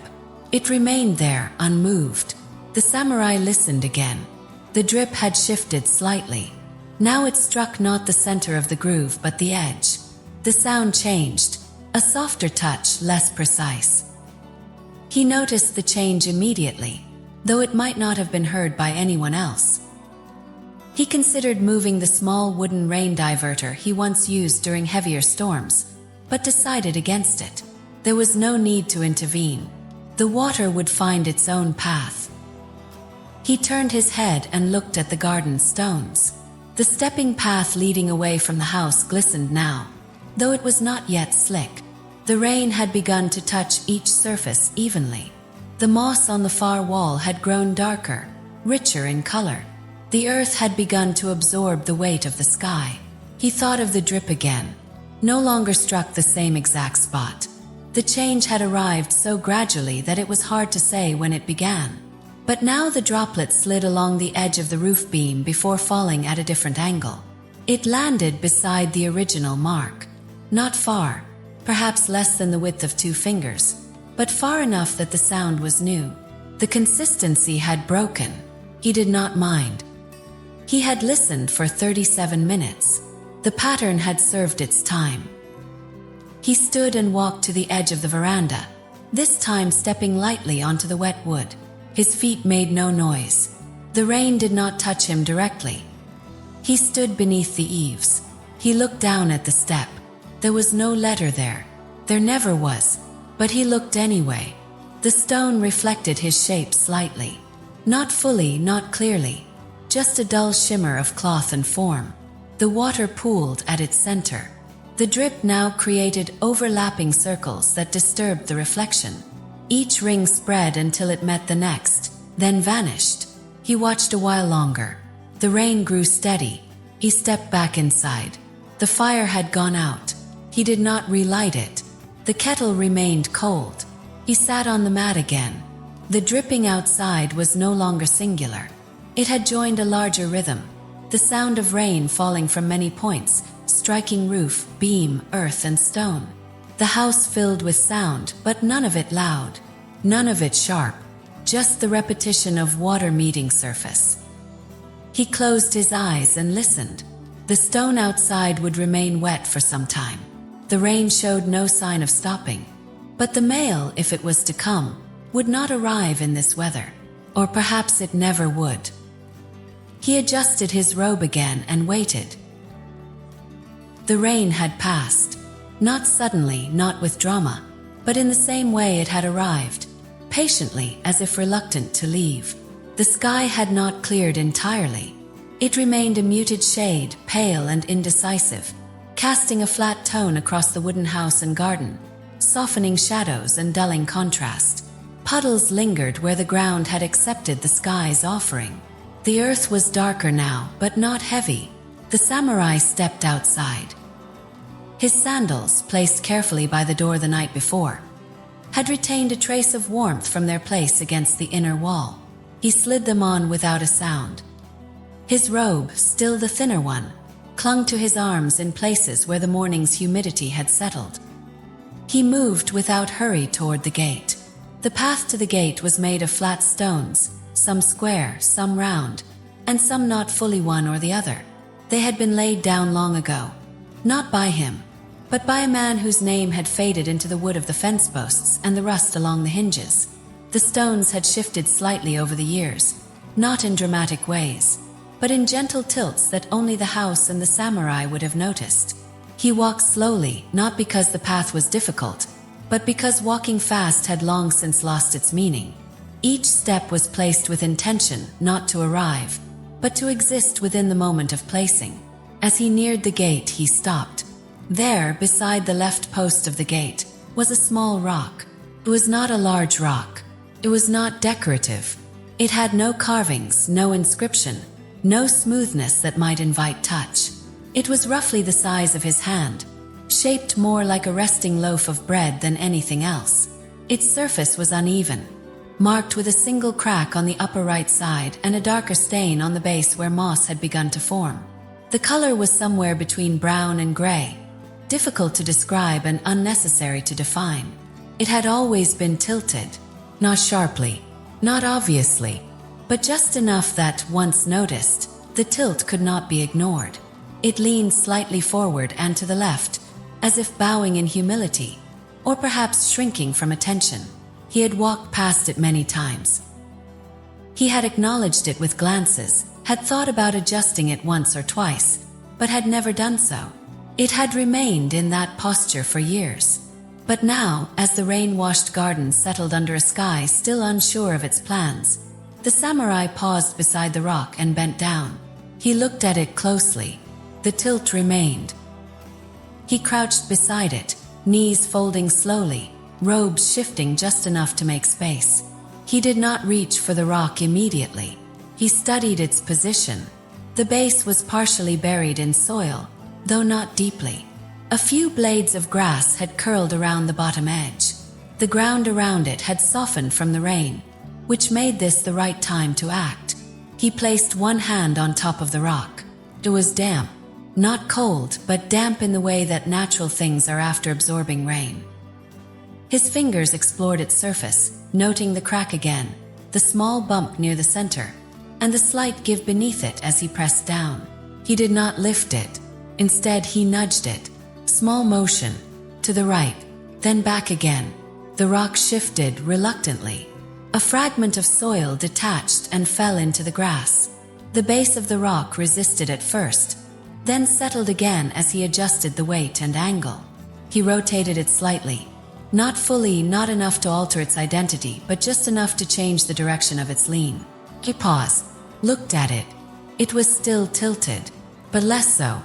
It remained there, unmoved. The samurai listened again. The drip had shifted slightly. Now it struck not the center of the groove but the edge. The sound changed, a softer touch, less precise. He noticed the change immediately, though it might not have been heard by anyone else. He considered moving the small wooden rain diverter he once used during heavier storms, but decided against it. There was no need to intervene. The water would find its own path. He turned his head and looked at the garden stones. The stepping path leading away from the house glistened now, though it was not yet slick. The rain had begun to touch each surface evenly. The moss on the far wall had grown darker, richer in color. The earth had begun to absorb the weight of the sky. He thought of the drip again. No longer struck the same exact spot. The change had arrived so gradually that it was hard to say when it began. But now the droplet slid along the edge of the roof beam before falling at a different angle. It landed beside the original mark. Not far, perhaps less than the width of 2 fingers, but far enough that the sound was new. The consistency had broken. He did not mind. He had listened for 37 minutes. The pattern had served its time. He stood and walked to the edge of the veranda, this time stepping lightly onto the wet wood. His feet made no noise. The rain did not touch him directly. He stood beneath the eaves. He looked down at the step. There was no letter there. There never was. But he looked anyway. The stone reflected his shape slightly. Not fully, not clearly. Just a dull shimmer of cloth and form. The water pooled at its center. The drip now created overlapping circles that disturbed the reflection. Each ring spread until it met the next, then vanished. He watched a while longer. The rain grew steady. He stepped back inside. The fire had gone out. He did not relight it. The kettle remained cold. He sat on the mat again. The dripping outside was no longer singular. It had joined a larger rhythm. The sound of rain falling from many points, striking roof, beam, earth, and stone. The house filled with sound, but none of it loud. None of it sharp. Just the repetition of water meeting surface. He closed his eyes and listened. The stone outside would remain wet for some time. The rain showed no sign of stopping. But the mail, if it was to come, would not arrive in this weather. Or perhaps it never would. He adjusted his robe again and waited. The rain had passed. Not suddenly, not with drama, but in the same way it had arrived, patiently, as if reluctant to leave. The sky had not cleared entirely. It remained a muted shade, pale and indecisive, casting a flat tone across the wooden house and garden, softening shadows and dulling contrast. Puddles lingered where the ground had accepted the sky's offering. The earth was darker now, but not heavy. The samurai stepped outside. His sandals, placed carefully by the door the night before, had retained a trace of warmth from their place against the inner wall. He slid them on without a sound. His robe, still the thinner one, clung to his arms in places where the morning's humidity had settled. He moved without hurry toward the gate. The path to the gate was made of flat stones, some square, some round, and some not fully one or the other. They had been laid down long ago, not by him, but by a man whose name had faded into the wood of the fence posts and the rust along the hinges. The stones had shifted slightly over the years, not in dramatic ways, but in gentle tilts that only the house and the samurai would have noticed. He walked slowly, not because the path was difficult, but because walking fast had long since lost its meaning. Each step was placed with intention, not to arrive, but to exist within the moment of placing. As he neared the gate, he stopped. There, beside the left post of the gate, was a small rock. It was not a large rock. It was not decorative. It had no carvings, no inscription, no smoothness that might invite touch. It was roughly the size of his hand, shaped more like a resting loaf of bread than anything else. Its surface was uneven, marked with a single crack on the upper right side and a darker stain on the base where moss had begun to form. The color was somewhere between brown and gray, difficult to describe and unnecessary to define. It had always been tilted, not sharply, not obviously, but just enough that, once noticed, the tilt could not be ignored. It leaned slightly forward and to the left, as if bowing in humility, or perhaps shrinking from attention. He had walked past it many times. He had acknowledged it with glances, had thought about adjusting it once or twice, but had never done so. It had remained in that posture for years. But now, as the rain-washed garden settled under a sky still unsure of its plans, the samurai paused beside the rock and bent down. He looked at it closely. The tilt remained. He crouched beside it, knees folding slowly, robes shifting just enough to make space. He did not reach for the rock immediately. He studied its position. The base was partially buried in soil, though not deeply. A few blades of grass had curled around the bottom edge. The ground around it had softened from the rain, which made this the right time to act. He placed one hand on top of the rock. It was damp. Not cold, but damp in the way that natural things are after absorbing rain. His fingers explored its surface, noting the crack again, the small bump near the center, and the slight give beneath it as he pressed down. He did not lift it. Instead, he nudged it. Small motion. To the right, then back again. The rock shifted reluctantly. A fragment of soil detached and fell into the grass. The base of the rock resisted at first. then settled again as he adjusted the weight and angle. He rotated it slightly. Not fully, not enough to alter its identity, but just enough to change the direction of its lean. He paused, looked at it. It was still tilted, but less so.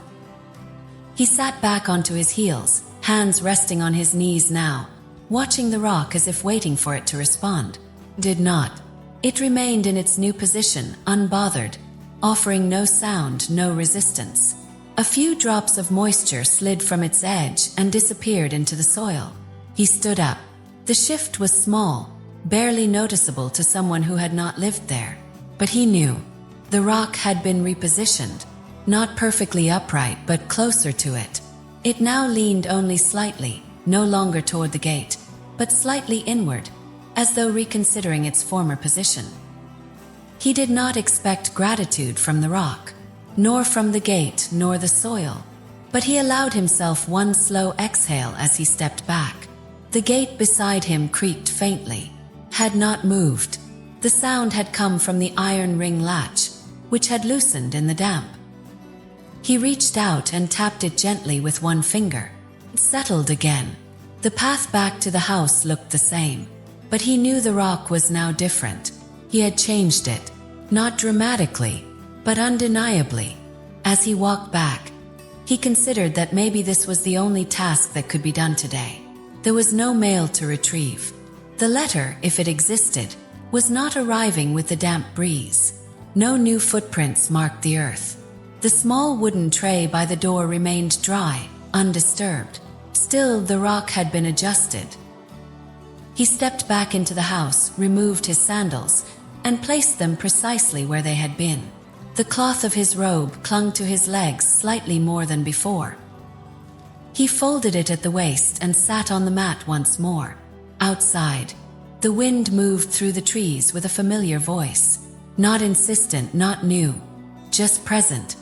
He sat back onto his heels, hands resting on his knees now, watching the rock as if waiting for it to respond. Did not. It remained in its new position, unbothered, offering no sound, no resistance. A few drops of moisture slid from its edge and disappeared into the soil. He stood up. The shift was small, barely noticeable to someone who had not lived there. But he knew. The rock had been repositioned, not perfectly upright but closer to it. It now leaned only slightly, no longer toward the gate, but slightly inward, as though reconsidering its former position. He did not expect gratitude from the rock, nor from the gate, nor the soil, but he allowed himself one slow exhale as he stepped back. The gate beside him creaked faintly, had not moved. The sound had come from the iron ring latch, which had loosened in the damp. He reached out and tapped it gently with one finger. It settled again. The path back to the house looked the same, but he knew the rock was now different. He had changed it, not dramatically, but undeniably. As he walked back, he considered that maybe this was the only task that could be done today. There was no mail to retrieve. The letter, if it existed, was not arriving with the damp breeze. No new footprints marked the earth. The small wooden tray by the door remained dry, undisturbed. Still, the rock had been adjusted. He stepped back into the house, removed his sandals, and placed them precisely where they had been. The cloth of his robe clung to his legs slightly more than before. He folded it at the waist and sat on the mat once more. Outside, the wind moved through the trees with a familiar voice. Not insistent, not new, just present.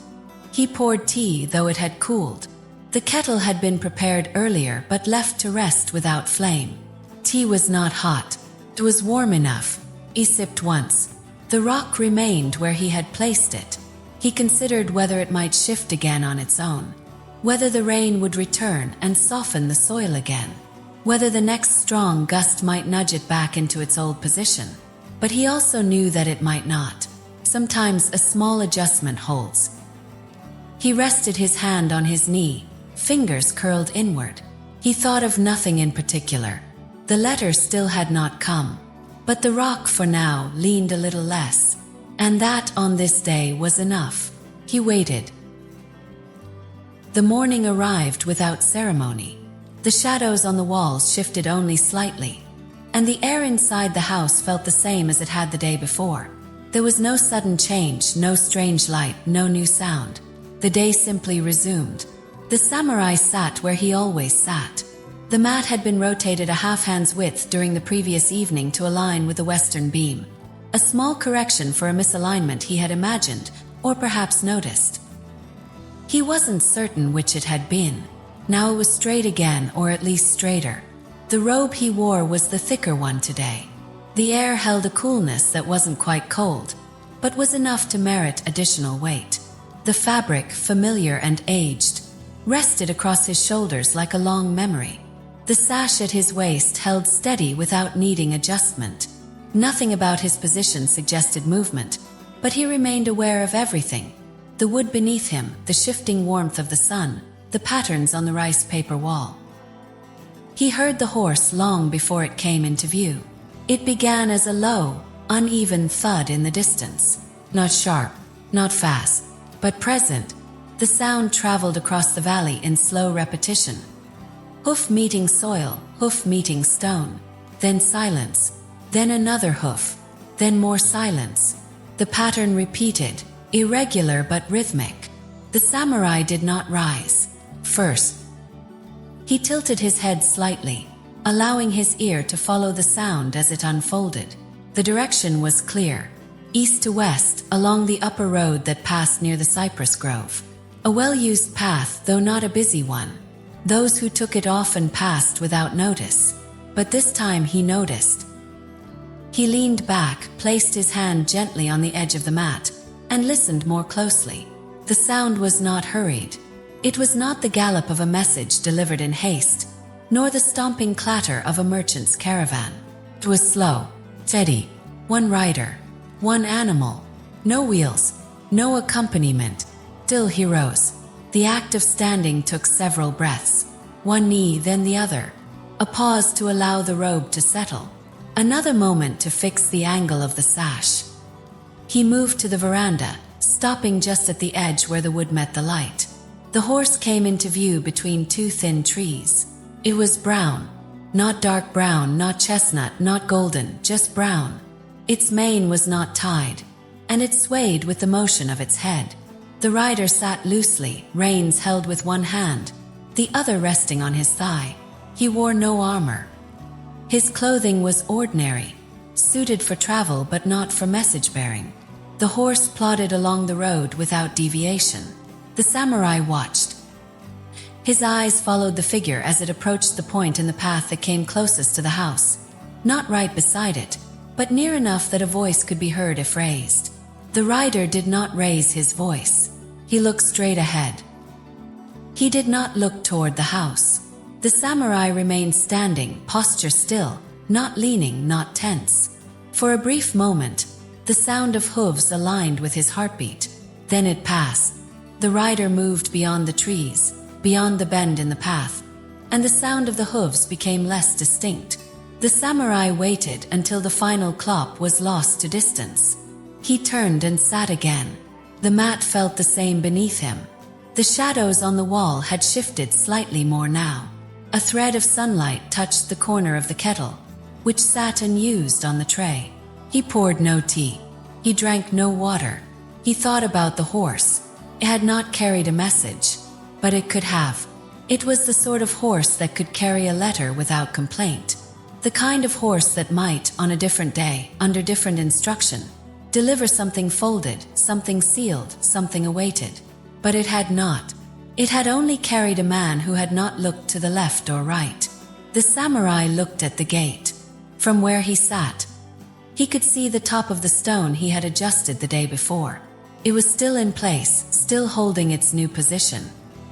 He poured tea, though it had cooled. The kettle had been prepared earlier but left to rest without flame. Tea was not hot. It was warm enough. He sipped once. The rock remained where he had placed it. He considered whether it might shift again on its own, whether the rain would return and soften the soil again, whether the next strong gust might nudge it back into its old position. But he also knew that it might not. Sometimes a small adjustment holds. He rested his hand on his knee, fingers curled inward. He thought of nothing in particular. The letter still had not come, but the rock for now leaned a little less, and that on this day was enough. He waited. The morning arrived without ceremony. The shadows on the walls shifted only slightly, and the air inside the house felt the same as it had the day before. There was no sudden change, no strange light, no new sound. The day simply resumed. The samurai sat where he always sat. The mat had been rotated a half-hand's width during the previous evening to align with the western beam. A small correction for a misalignment he had imagined, or perhaps noticed. He wasn't certain which it had been. Now it was straight again, or at least straighter. The robe he wore was the thicker one today. The air held a coolness that wasn't quite cold, but was enough to merit additional weight. The fabric, familiar and aged, rested across his shoulders like a long memory. The sash at his waist held steady without needing adjustment. Nothing about his position suggested movement, but he remained aware of everything. The wood beneath him, the shifting warmth of the sun, the patterns on the rice paper wall. He heard the horse long before it came into view. It began as a low, uneven thud in the distance. Not sharp, not fast, but present. The sound traveled across the valley in slow repetition. Hoof meeting soil, hoof meeting stone. Then silence. Then another hoof. Then more silence. The pattern repeated, irregular but rhythmic. The samurai did not rise. First, he tilted his head slightly, allowing his ear to follow the sound as it unfolded. The direction was clear. East to west, along the upper road that passed near the cypress grove. A well-used path, though not a busy one. Those who took it often passed without notice, but this time he noticed. He leaned back, placed his hand gently on the edge of the mat, and listened more closely. The sound was not hurried. It was not the gallop of a message delivered in haste, nor the stomping clatter of a merchant's caravan. It was slow, steady, one rider, one animal, no wheels, no accompaniment. Still he rose. The act of standing took several breaths, one knee then the other, a pause to allow the robe to settle, another moment to fix the angle of the sash. He moved to the veranda, stopping just at the edge where the wood met the light. The horse came into view between two thin trees. It was brown, not dark brown, not chestnut, not golden, just brown. Its mane was not tied, and it swayed with the motion of its head. The rider sat loosely, reins held with one hand, the other resting on his thigh. He wore no armor. His clothing was ordinary, suited for travel but not for message-bearing. The horse plodded along the road without deviation. The samurai watched. His eyes followed the figure as it approached the point in the path that came closest to the house, not right beside it, but near enough that a voice could be heard if raised. The rider did not raise his voice. He looked straight ahead. He did not look toward the house. The samurai remained standing, posture still, not leaning, not tense. For a brief moment, the sound of hooves aligned with his heartbeat. Then it passed. The rider moved beyond the trees, beyond the bend in the path, and the sound of the hooves became less distinct. The samurai waited until the final clop was lost to distance. He turned and sat again. The mat felt the same beneath him. The shadows on the wall had shifted slightly more now. A thread of sunlight touched the corner of the kettle, which sat unused on the tray. He poured no tea. He drank no water. He thought about the horse. It had not carried a message, but it could have. It was the sort of horse that could carry a letter without complaint. The kind of horse that might, on a different day, under different instruction, deliver something folded, something sealed, something awaited. But it had not. It had only carried a man who had not looked to the left or right. The samurai looked at the gate. From where he sat, he could see the top of the stone he had adjusted the day before. It was still in place, still holding its new position.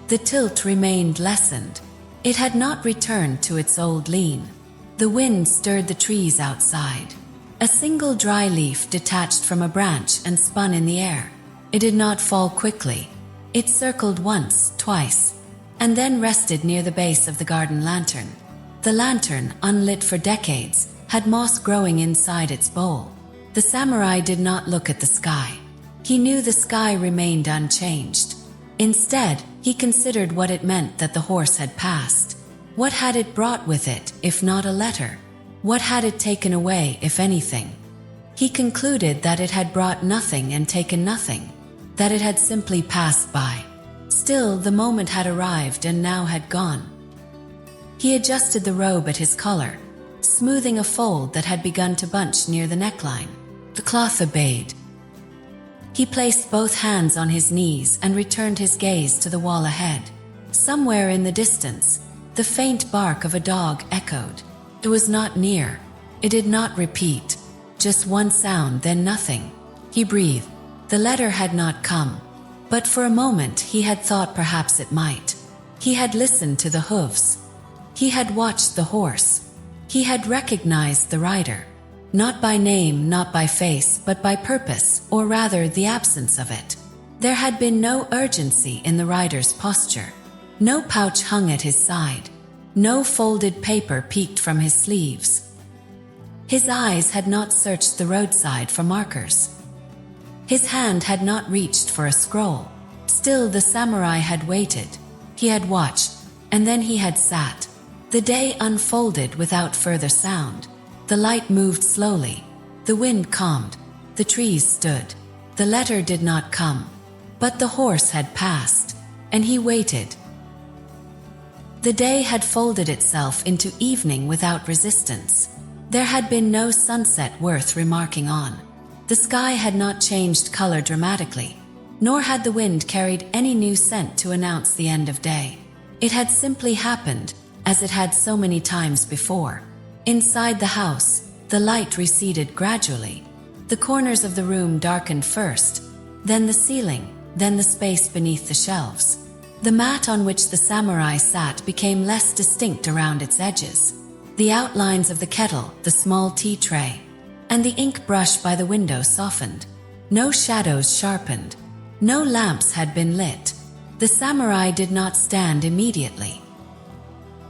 The tilt remained lessened. It had not returned to its old lean. The wind stirred the trees outside. A single dry leaf detached from a branch and spun in the air. It did not fall quickly. It circled once, twice, and then rested near the base of the garden lantern. The lantern, unlit for decades, had moss growing inside its bowl. The samurai did not look at the sky. He knew the sky remained unchanged. Instead, he considered what it meant that the horse had passed. What had it brought with it, if not a letter? What had it taken away, if anything? He concluded that it had brought nothing and taken nothing, that it had simply passed by. Still, the moment had arrived and now had gone. He adjusted the robe at his collar, smoothing a fold that had begun to bunch near the neckline. The cloth obeyed. He placed both hands on his knees and returned his gaze to the wall ahead. Somewhere in the distance, the faint bark of a dog echoed. It was not near. It did not repeat. Just one sound, then nothing. He breathed. The letter had not come. But for a moment he had thought perhaps it might. He had listened to the hooves. He had watched the horse. He had recognized the rider. Not by name, not by face, but by purpose, or rather the absence of it. There had been no urgency in the rider's posture. No pouch hung at his side. No folded paper peeked from his sleeves. His eyes had not searched the roadside for markers. His hand had not reached for a scroll. Still the samurai had waited. He had watched, and then he had sat. The day unfolded without further sound. The light moved slowly. The wind calmed. The trees stood. The letter did not come. But the horse had passed, and he waited. The day had folded itself into evening without resistance. There had been no sunset worth remarking on. The sky had not changed color dramatically, nor had the wind carried any new scent to announce the end of day. It had simply happened, as it had so many times before. Inside the house, the light receded gradually. The corners of the room darkened first, then the ceiling, then the space beneath the shelves. The mat on which the samurai sat became less distinct around its edges. The outlines of the kettle, the small tea tray, and the ink brush by the window softened. No shadows sharpened. No lamps had been lit. The samurai did not stand immediately.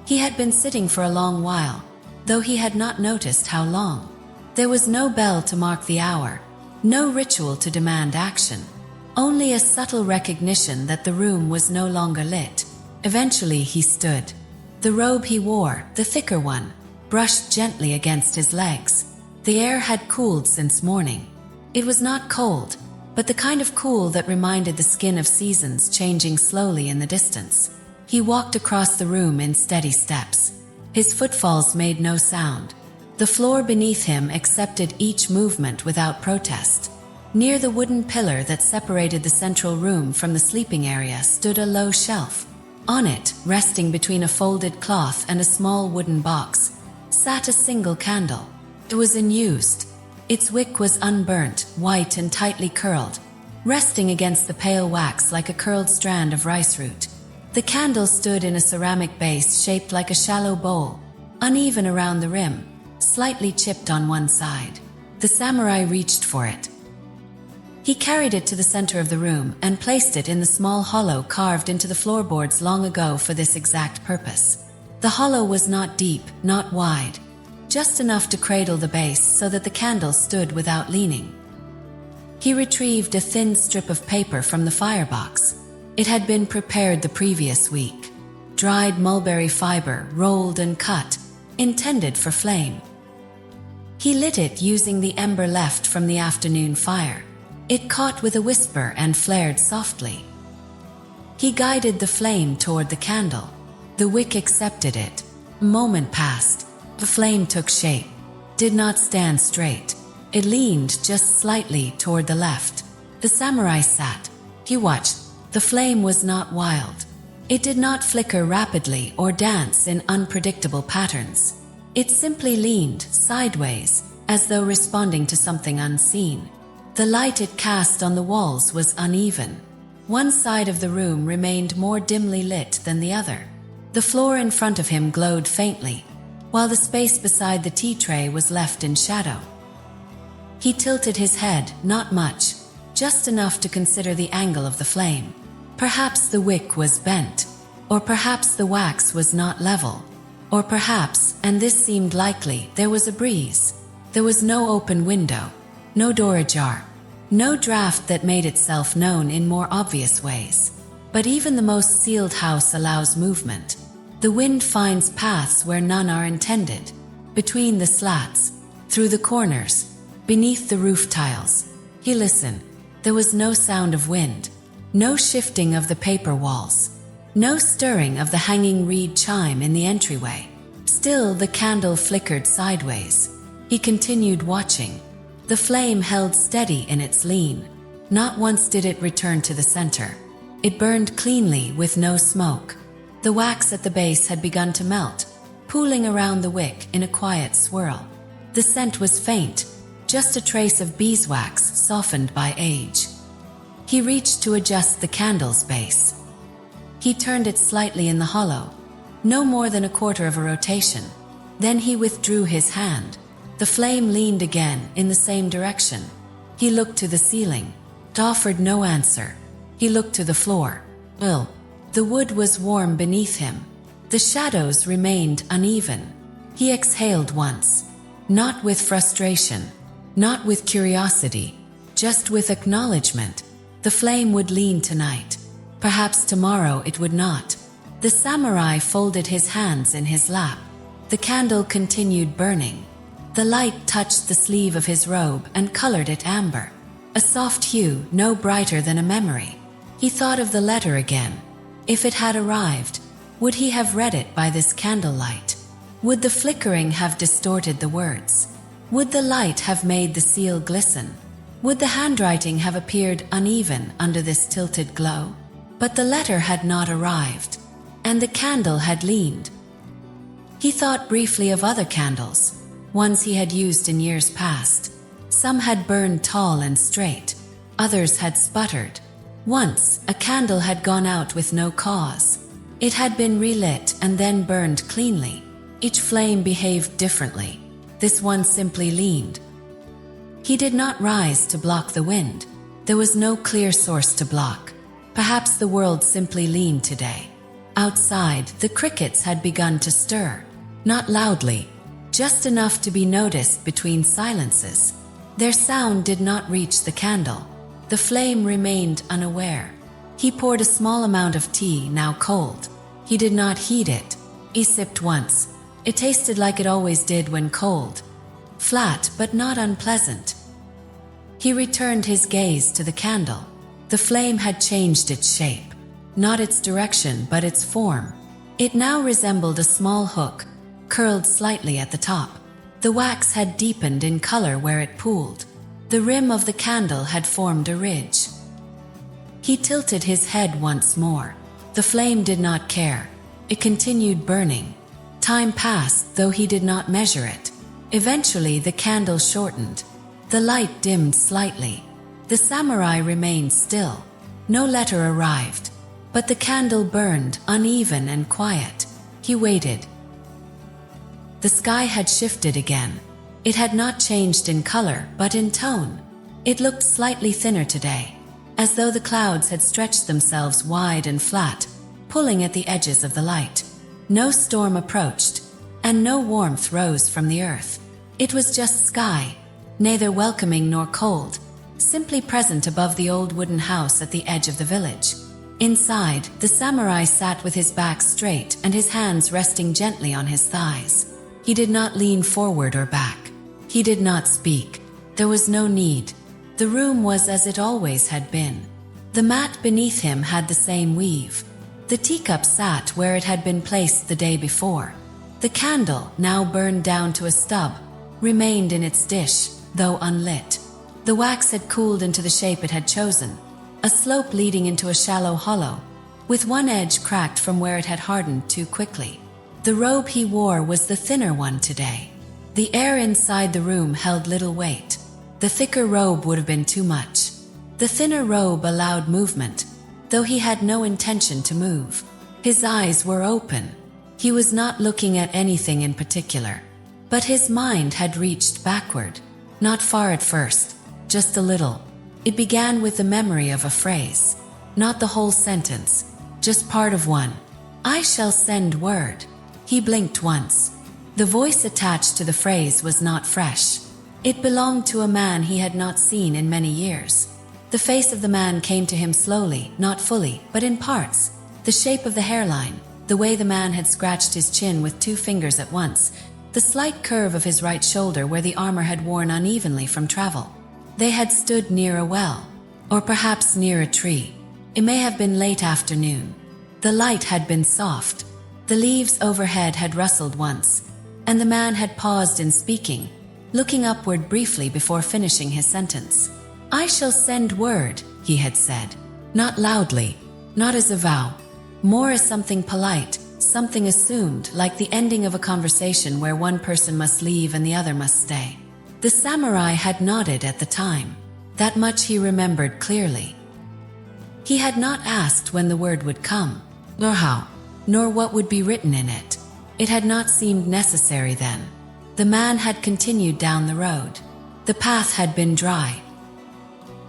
He had been sitting for a long while, though he had not noticed how long. There was no bell to mark the hour, no ritual to demand action, only a subtle recognition that the room was no longer lit. Eventually he stood. The robe he wore, the thicker one, brushed gently against his legs. The air had cooled since morning. It was not cold, but the kind of cool that reminded the skin of seasons changing slowly in the distance. He walked across the room in steady steps. His footfalls made no sound. The floor beneath him accepted each movement without protest. Near the wooden pillar that separated the central room from the sleeping area stood a low shelf. On it, resting between a folded cloth and a small wooden box, sat a single candle. It was unused. Its wick was unburnt, white and tightly curled, resting against the pale wax like a curled strand of rice root. The candle stood in a ceramic base shaped like a shallow bowl, uneven around the rim, slightly chipped on one side. The samurai reached for it. He carried it to the center of the room and placed it in the small hollow carved into the floorboards long ago for this exact purpose. The hollow was not deep, not wide, just enough to cradle the base so that the candle stood without leaning. He retrieved a thin strip of paper from the firebox. It had been prepared the previous week. Dried mulberry fiber, rolled and cut, intended for flame. He lit it using the ember left from the afternoon fire. It caught with a whisper and flared softly. He guided the flame toward the candle. The wick accepted it. A moment passed. The flame took shape, did not stand straight. It leaned just slightly toward the left. The samurai sat. He watched. The flame was not wild. It did not flicker rapidly or dance in unpredictable patterns. It simply leaned sideways, as though responding to something unseen. The light it cast on the walls was uneven. One side of the room remained more dimly lit than the other. The floor in front of him glowed faintly, while the space beside the tea tray was left in shadow. He tilted his head, not much, just enough to consider the angle of the flame. Perhaps the wick was bent, or perhaps the wax was not level, or perhaps, and this seemed likely, there was a breeze. There was no open window, no door ajar, no draft that made itself known in more obvious ways. But even the most sealed house allows movement. The wind finds paths where none are intended, between the slats, through the corners, beneath the roof tiles. He listened. There was no sound of wind, no shifting of the paper walls, no stirring of the hanging reed chime in the entryway. Still, the candle flickered sideways. He continued watching. The flame held steady in its lean. Not once did it return to the center. It burned cleanly with no smoke. The wax at the base had begun to melt, pooling around the wick in a quiet swirl. The scent was faint, just a trace of beeswax softened by age. He reached to adjust the candle's base. He turned it slightly in the hollow, no more than a quarter of a rotation. Then he withdrew his hand. The flame leaned again in the same direction. He looked to the ceiling. It offered no answer. He looked to the floor. The wood was warm beneath him. The shadows remained uneven. He exhaled once, not with frustration, not with curiosity, just with acknowledgement. The flame would lean tonight. Perhaps tomorrow it would not. The samurai folded his hands in his lap. The candle continued burning. The light touched the sleeve of his robe and colored it amber, a soft hue no brighter than a memory. He thought of the letter again. If it had arrived, would he have read it by this candlelight? Would the flickering have distorted the words? Would the light have made the seal glisten? Would the handwriting have appeared uneven under this tilted glow? But the letter had not arrived, and the candle had leaned. He thought briefly of other candles, ones he had used in years past. Some had burned tall and straight, others had sputtered. Once, a candle had gone out with no cause. It had been relit and then burned cleanly. Each flame behaved differently. This one simply leaned. He did not rise to block the wind. There was no clear source to block. Perhaps the world simply leaned today. Outside, the crickets had begun to stir. Not loudly, just enough to be noticed between silences. Their sound did not reach the candle. The flame remained unaware. He poured a small amount of tea, now cold. He did not heed it. He sipped once. It tasted like it always did when cold. Flat, but not unpleasant. He returned his gaze to the candle. The flame had changed its shape. Not its direction, but its form. It now resembled a small hook, curled slightly at the top. The wax had deepened in color where it pooled. The rim of the candle had formed a ridge. He tilted his head once more. The flame did not care. It continued burning. Time passed, though he did not measure it. Eventually, the candle shortened. The light dimmed slightly. The samurai remained still. No letter arrived. But the candle burned, uneven and quiet. He waited. The sky had shifted again. It had not changed in color, but in tone. It looked slightly thinner today, as though the clouds had stretched themselves wide and flat, pulling at the edges of the light. No storm approached, and no warmth rose from the earth. It was just sky, neither welcoming nor cold, simply present above the old wooden house at the edge of the village. Inside, the samurai sat with his back straight and his hands resting gently on his thighs. He did not lean forward or back. He did not speak. There was no need. The room was as it always had been. The mat beneath him had the same weave. The teacup sat where it had been placed the day before. The candle, now burned down to a stub, remained in its dish, though unlit. The wax had cooled into the shape it had chosen, a slope leading into a shallow hollow, with one edge cracked from where it had hardened too quickly. The robe he wore was the thinner one today. The air inside the room held little weight. The thicker robe would have been too much. The thinner robe allowed movement, though he had no intention to move. His eyes were open. He was not looking at anything in particular, but his mind had reached backward. Not far at first, just a little. It began with the memory of a phrase. Not the whole sentence, just part of one. "I shall send word." He blinked once. The voice attached to the phrase was not fresh. It belonged to a man he had not seen in many years. The face of the man came to him slowly, not fully, but in parts. The shape of the hairline, the way the man had scratched his chin with two fingers at once, the slight curve of his right shoulder where the armor had worn unevenly from travel. They had stood near a well, or perhaps near a tree. It may have been late afternoon. The light had been soft. The leaves overhead had rustled once, and the man had paused in speaking, looking upward briefly before finishing his sentence. "I shall send word," he had said. Not loudly, not as a vow, more as something polite, something assumed, like the ending of a conversation where one person must leave and the other must stay. The samurai had nodded at the time. That much he remembered clearly. He had not asked when the word would come, nor how, nor what would be written in it. It had not seemed necessary then. The man had continued down the road. The path had been dry.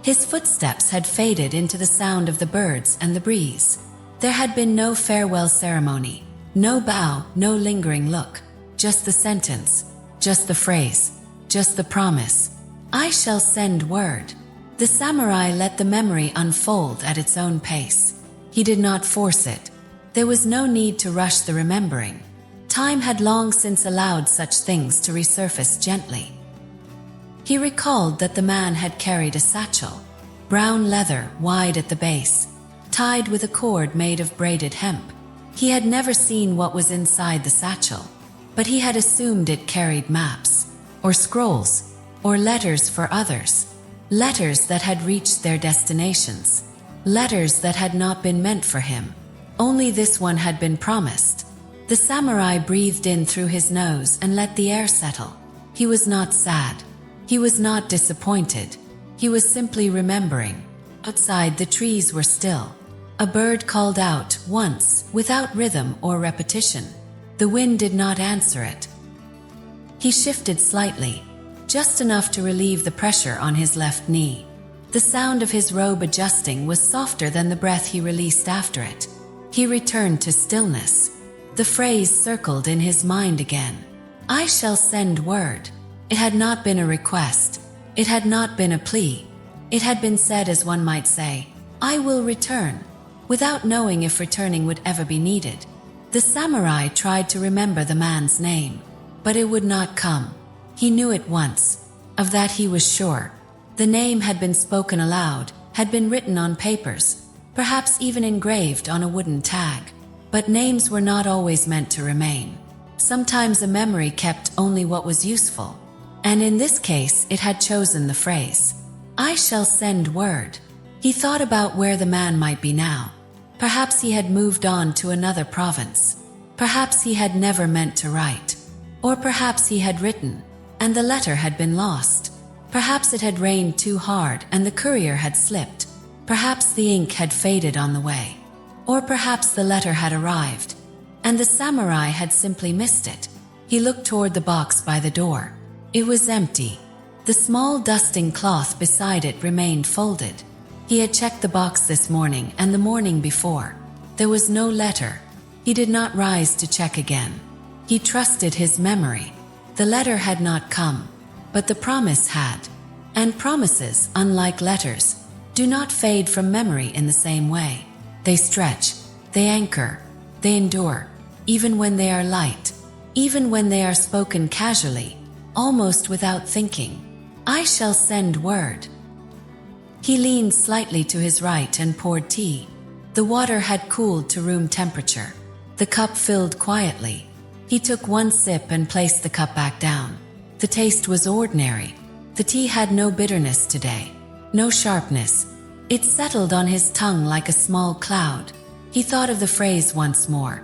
His footsteps had faded into the sound of the birds and the breeze. There had been no farewell ceremony, no bow, no lingering look, just the sentence, just the phrase, just the promise. "I shall send word." The samurai let the memory unfold at its own pace. He did not force it. There was no need to rush the remembering. Time had long since allowed such things to resurface gently. He recalled that the man had carried a satchel, brown leather, wide at the base, tied with a cord made of braided hemp. He had never seen what was inside the satchel, but he had assumed it carried maps, or scrolls, or letters for others. Letters that had reached their destinations. Letters that had not been meant for him. Only this one had been promised. The samurai breathed in through his nose and let the air settle. He was not sad. He was not disappointed. He was simply remembering. Outside, the trees were still. A bird called out once, without rhythm or repetition. The wind did not answer it. He shifted slightly, just enough to relieve the pressure on his left knee. The sound of his robe adjusting was softer than the breath he released after it. He returned to stillness. The phrase circled in his mind again. I shall send word. It had not been a request. It had not been a plea. It had been said as one might say, I will return, without knowing if returning would ever be needed. The samurai tried to remember the man's name, but it would not come. He knew it once. Of that he was sure. The name had been spoken aloud, had been written on papers, perhaps even engraved on a wooden tag. But names were not always meant to remain. Sometimes a memory kept only what was useful. And in this case, it had chosen the phrase, I shall send word. He thought about where the man might be now. Perhaps he had moved on to another province. Perhaps he had never meant to write. Or perhaps he had written, and the letter had been lost. Perhaps it had rained too hard and the courier had slipped. Perhaps the ink had faded on the way. Or perhaps the letter had arrived, and the samurai had simply missed it. He looked toward the box by the door. It was empty. The small dusting cloth beside it remained folded. He had checked the box this morning and the morning before. There was no letter. He did not rise to check again. He trusted his memory. The letter had not come, but the promise had. And promises, unlike letters, do not fade from memory in the same way. They stretch, they anchor, they endure, even when they are light, even when they are spoken casually, almost without thinking. I shall send word. He leaned slightly to his right and poured tea. The water had cooled to room temperature. The cup filled quietly. He took one sip and placed the cup back down. The taste was ordinary. The tea had no bitterness today, no sharpness. It settled on his tongue like a small cloud. He thought of the phrase once more.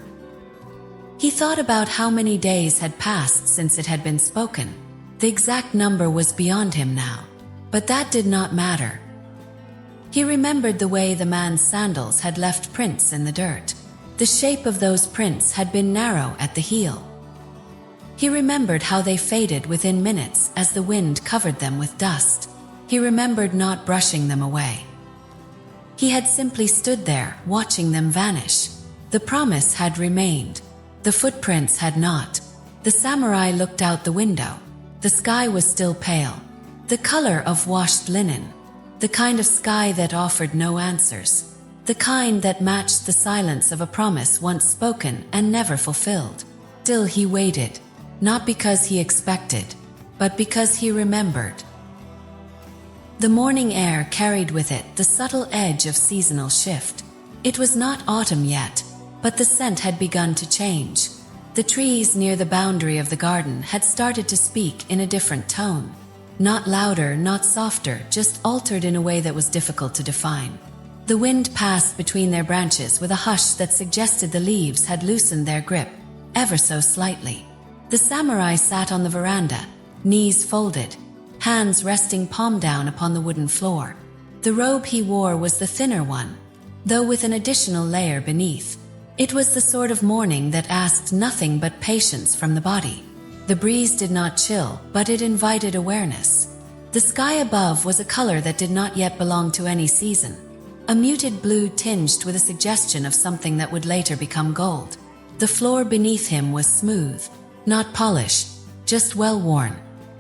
He thought about how many days had passed since it had been spoken. The exact number was beyond him now, but that did not matter. He remembered the way the man's sandals had left prints in the dirt. The shape of those prints had been narrow at the heel. He remembered how they faded within minutes as the wind covered them with dust. He remembered not brushing them away. He had simply stood there, watching them vanish. The promise had remained. The footprints had not. The samurai looked out the window. The sky was still pale, the color of washed linen, the kind of sky that offered no answers, the kind that matched the silence of a promise once spoken and never fulfilled. Still he waited, not because he expected, but because he remembered. The morning air carried with it the subtle edge of seasonal shift. It was not autumn yet, but the scent had begun to change. The trees near the boundary of the garden had started to speak in a different tone. Not louder, not softer, just altered in a way that was difficult to define. The wind passed between their branches with a hush that suggested the leaves had loosened their grip, ever so slightly. The samurai sat on the veranda, knees folded, hands resting palm down upon the wooden floor. The robe he wore was the thinner one, though with an additional layer beneath. It was the sort of morning that asked nothing but patience from the body. The breeze did not chill, but it invited awareness. The sky above was a color that did not yet belong to any season. A muted blue tinged with a suggestion of something that would later become gold. The floor beneath him was smooth, not polished, just well-worn.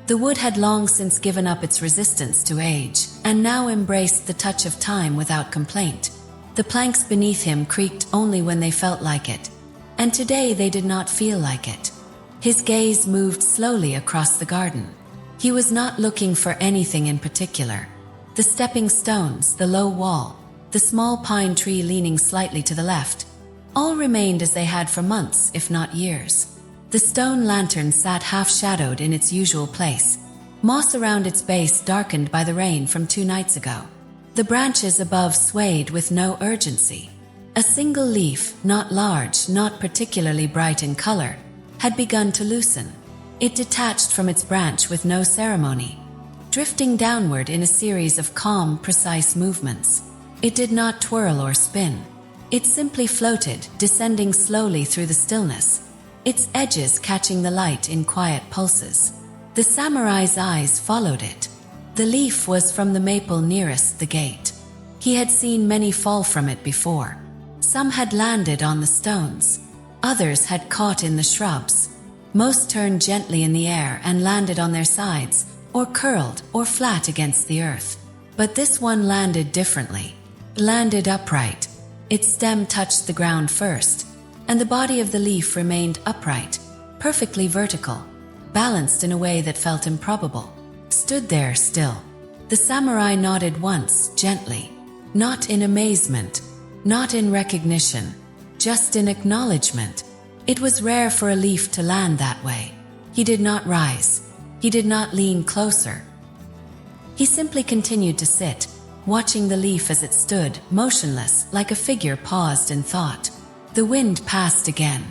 The wood had long since given up its resistance to age, and now embraced the touch of time without complaint. The planks beneath him creaked only when they felt like it, and today they did not feel like it. His gaze moved slowly across the garden. He was not looking for anything in particular. The stepping stones, the low wall, the small pine tree leaning slightly to the left, all remained as they had for months, if not years. The stone lantern sat half-shadowed in its usual place, moss around its base darkened by the rain from 2 nights ago. The branches above swayed with no urgency. A single leaf, not large, not particularly bright in color, had begun to loosen. It detached from its branch with no ceremony, drifting downward in a series of calm, precise movements. It did not twirl or spin. It simply floated, descending slowly through the stillness, its edges catching the light in quiet pulses. The samurai's eyes followed it. The leaf was from the maple nearest the gate. He had seen many fall from it before. Some had landed on the stones. Others had caught in the shrubs. Most turned gently in the air and landed on their sides, or curled or flat against the earth. But this one landed differently. Landed upright. Its stem touched the ground first, and the body of the leaf remained upright, perfectly vertical, balanced in a way that felt improbable. Stood there still. The samurai nodded once, gently. Not in amazement, not in recognition, just in acknowledgement. It was rare for a leaf to land that way. He did not rise. He did not lean closer. He simply continued to sit, watching the leaf as it stood, motionless, like a figure paused in thought. The wind passed again.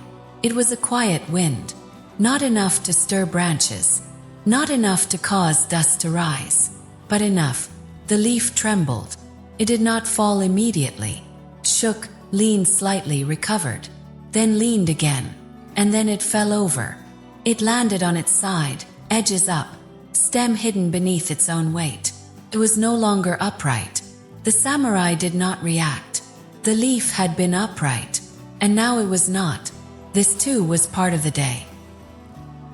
It was a quiet wind, not enough to stir branches, not enough to cause dust to rise, but enough. The leaf trembled. It did not fall immediately. Shook, leaned slightly, recovered, then leaned again, and then it fell over. It landed on its side, edges up, stem hidden beneath its own weight. It was no longer upright. The samurai did not react. The leaf had been upright, and now it was not. This too was part of the day.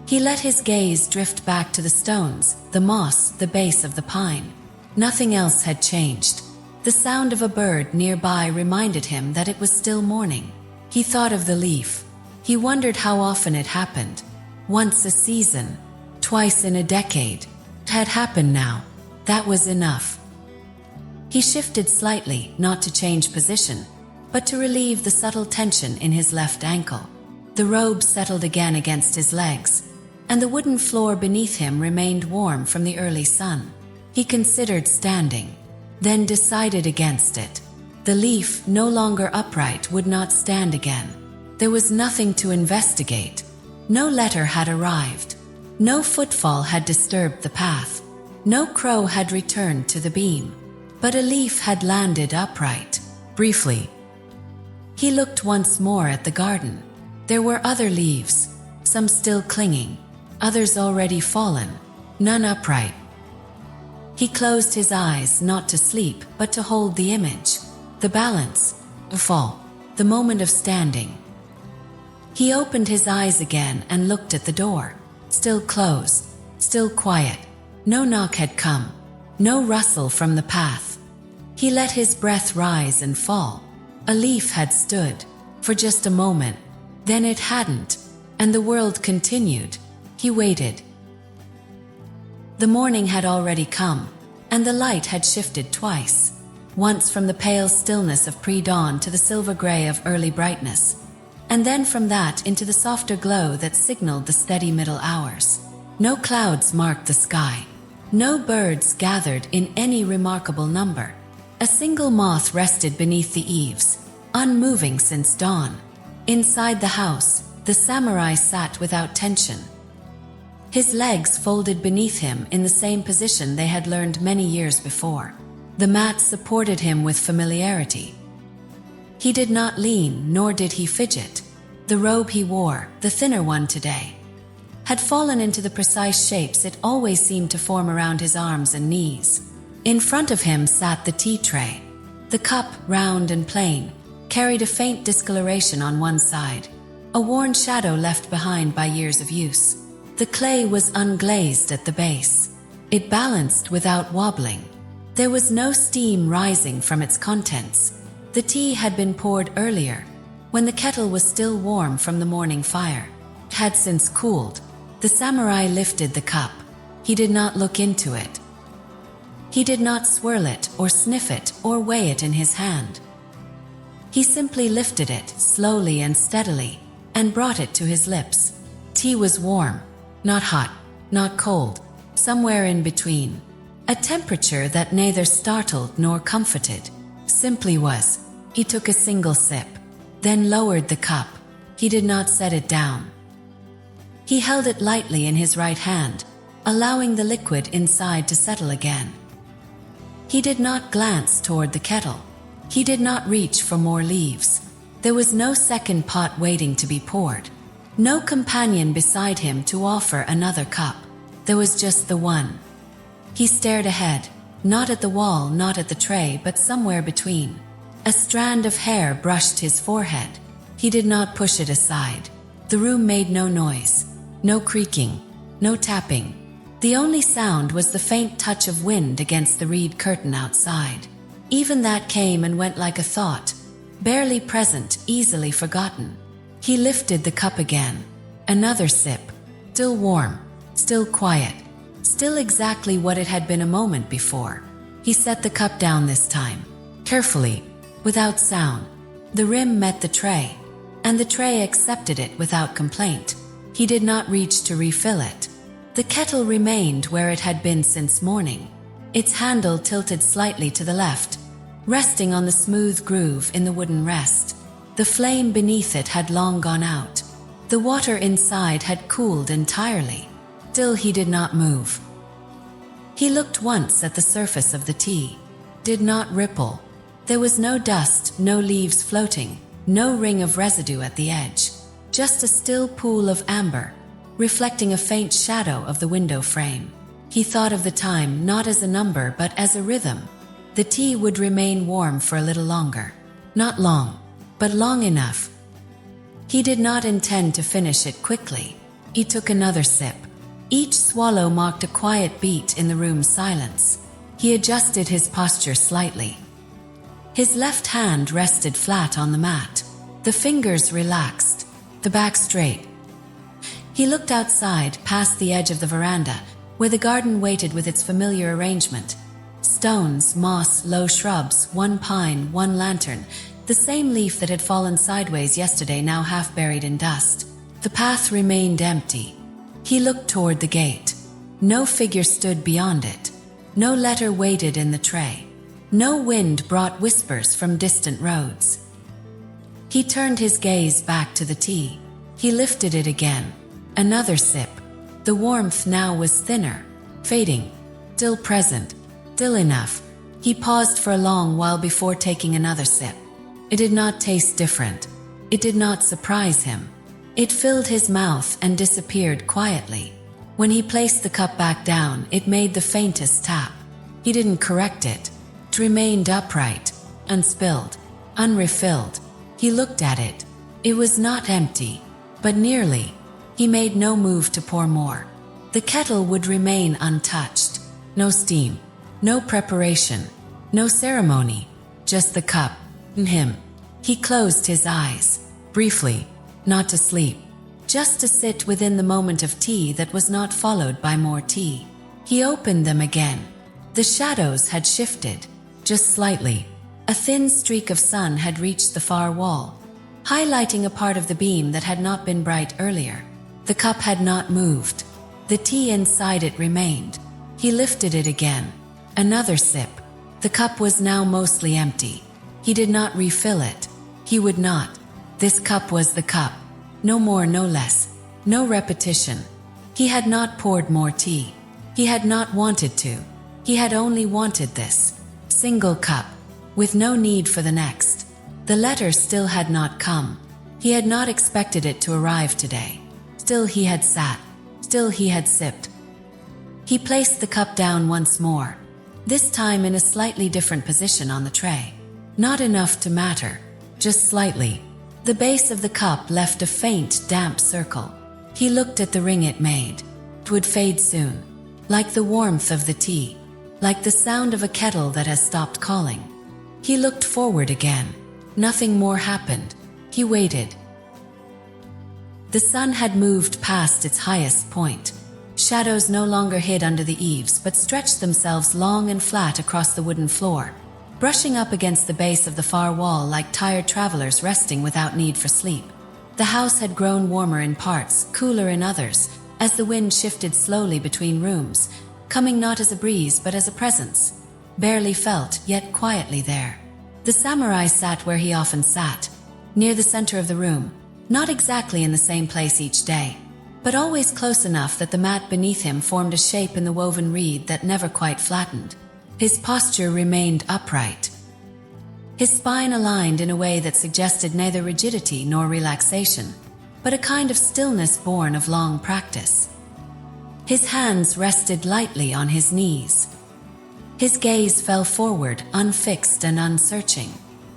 He let his gaze drift back to the stones, the moss, the base of the pine. Nothing else had changed. The sound of a bird nearby reminded him that it was still morning. He thought of the leaf. He wondered how often it happened. Once a season, twice in a decade. It had happened now. That was enough. He shifted slightly, not to change position, but to relieve the subtle tension in his left ankle. The robe settled again against his legs, and the wooden floor beneath him remained warm from the early sun. He considered standing, then decided against it. The leaf, no longer upright, would not stand again. There was nothing to investigate. No letter had arrived. No footfall had disturbed the path. No crow had returned to the beam. But a leaf had landed upright. Briefly, he looked once more at the garden. There were other leaves, some still clinging, others already fallen, none upright. He closed his eyes, not to sleep, but to hold the image, the balance, the fall, the moment of standing. He opened his eyes again and looked at the door. Still closed, still quiet. No knock had come, no rustle from the path. He let his breath rise and fall. A leaf had stood, for just a moment, then it hadn't, and the world continued. He waited. The morning had already come, and the light had shifted twice. Once from the pale stillness of pre-dawn to the silver gray of early brightness, and then from that into the softer glow that signaled the steady middle hours. No clouds marked the sky. No birds gathered in any remarkable number. A single moth rested beneath the eaves, unmoving since dawn. Inside the house, the samurai sat without tension. His legs folded beneath him in the same position they had learned many years before. The mat supported him with familiarity. He did not lean, nor did he fidget. The robe he wore, the thinner one today, had fallen into the precise shapes it always seemed to form around his arms and knees. In front of him sat the tea tray. The cup, round and plain, carried a faint discoloration on one side, a worn shadow left behind by years of use. The clay was unglazed at the base. It balanced without wobbling. There was no steam rising from its contents. The tea had been poured earlier, when the kettle was still warm from the morning fire. It had since cooled. The samurai lifted the cup. He did not look into it. He did not swirl it, or sniff it, or weigh it in his hand. He simply lifted it, slowly and steadily, and brought it to his lips. Tea was warm, not hot, not cold, somewhere in between. A temperature that neither startled nor comforted. Simply was. He took a single sip, then lowered the cup. He did not set it down. He held it lightly in his right hand, allowing the liquid inside to settle again. He did not glance toward the kettle. He did not reach for more leaves. There was no second pot waiting to be poured. No companion beside him to offer another cup. There was just the one. He stared ahead, not at the wall, not at the tray, but somewhere between. A strand of hair brushed his forehead. He did not push it aside. The room made no noise, no creaking, no tapping. The only sound was the faint touch of wind against the reed curtain outside. Even that came and went like a thought, barely present, easily forgotten. He lifted the cup again. Another sip. Still warm, still quiet, still exactly what it had been a moment before. He set the cup down this time, carefully, without sound. The rim met the tray, and the tray accepted it without complaint. He did not reach to refill it. The kettle remained where it had been since morning, its handle tilted slightly to the left, resting on the smooth groove in the wooden rest. The flame beneath it had long gone out. The water inside had cooled entirely. Still he did not move. He looked once at the surface of the tea. Did not ripple. There was no dust, no leaves floating, no ring of residue at the edge. Just a still pool of amber, reflecting a faint shadow of the window frame. He thought of the time not as a number but as a rhythm. The tea would remain warm for a little longer. Not long, but long enough. He did not intend to finish it quickly. He took another sip. Each swallow marked a quiet beat in the room's silence. He adjusted his posture slightly. His left hand rested flat on the mat. The fingers relaxed, the back straight. He looked outside, past the edge of the veranda, where the garden waited with its familiar arrangement. Stones, moss, low shrubs, one pine, one lantern, the same leaf that had fallen sideways yesterday now half buried in dust. The path remained empty. He looked toward the gate. No figure stood beyond it. No letter waited in the tray. No wind brought whispers from distant roads. He turned his gaze back to the tea. He lifted it again. Another sip. The warmth now was thinner, fading, still present, still enough. He paused for a long while before taking another sip. It did not taste different. It did not surprise him. It filled his mouth and disappeared quietly. When he placed the cup back down, it made the faintest tap. He didn't correct it. It remained upright, unspilled, unrefilled. He looked at it. It was not empty, but nearly. He made no move to pour more. The kettle would remain untouched. No steam, no preparation, no ceremony, just the cup and him. He closed his eyes, briefly, not to sleep, just to sit within the moment of tea that was not followed by more tea. He opened them again. The shadows had shifted, just slightly. A thin streak of sun had reached the far wall, highlighting a part of the beam that had not been bright earlier. The cup had not moved. The tea inside it remained. He lifted it again. Another sip. The cup was now mostly empty. He did not refill it. He would not. This cup was the cup. No more, no less. No repetition. He had not poured more tea. He had not wanted to. He had only wanted this single cup, with no need for the next. The letter still had not come. He had not expected it to arrive today. Still he had sat. Still he had sipped. He placed the cup down once more, this time in a slightly different position on the tray. Not enough to matter, just slightly. The base of the cup left a faint, damp circle. He looked at the ring it made. It would fade soon, like the warmth of the tea, like the sound of a kettle that has stopped calling. He looked forward again. Nothing more happened. He waited. The sun had moved past its highest point. Shadows no longer hid under the eaves but stretched themselves long and flat across the wooden floor, brushing up against the base of the far wall like tired travelers resting without need for sleep. The house had grown warmer in parts, cooler in others, as the wind shifted slowly between rooms, coming not as a breeze but as a presence, barely felt, yet quietly there. The samurai sat where he often sat, near the center of the room, not exactly in the same place each day, but always close enough that the mat beneath him formed a shape in the woven reed that never quite flattened. His posture remained upright. His spine aligned in a way that suggested neither rigidity nor relaxation, but a kind of stillness born of long practice. His hands rested lightly on his knees. His gaze fell forward, unfixed and unsearching.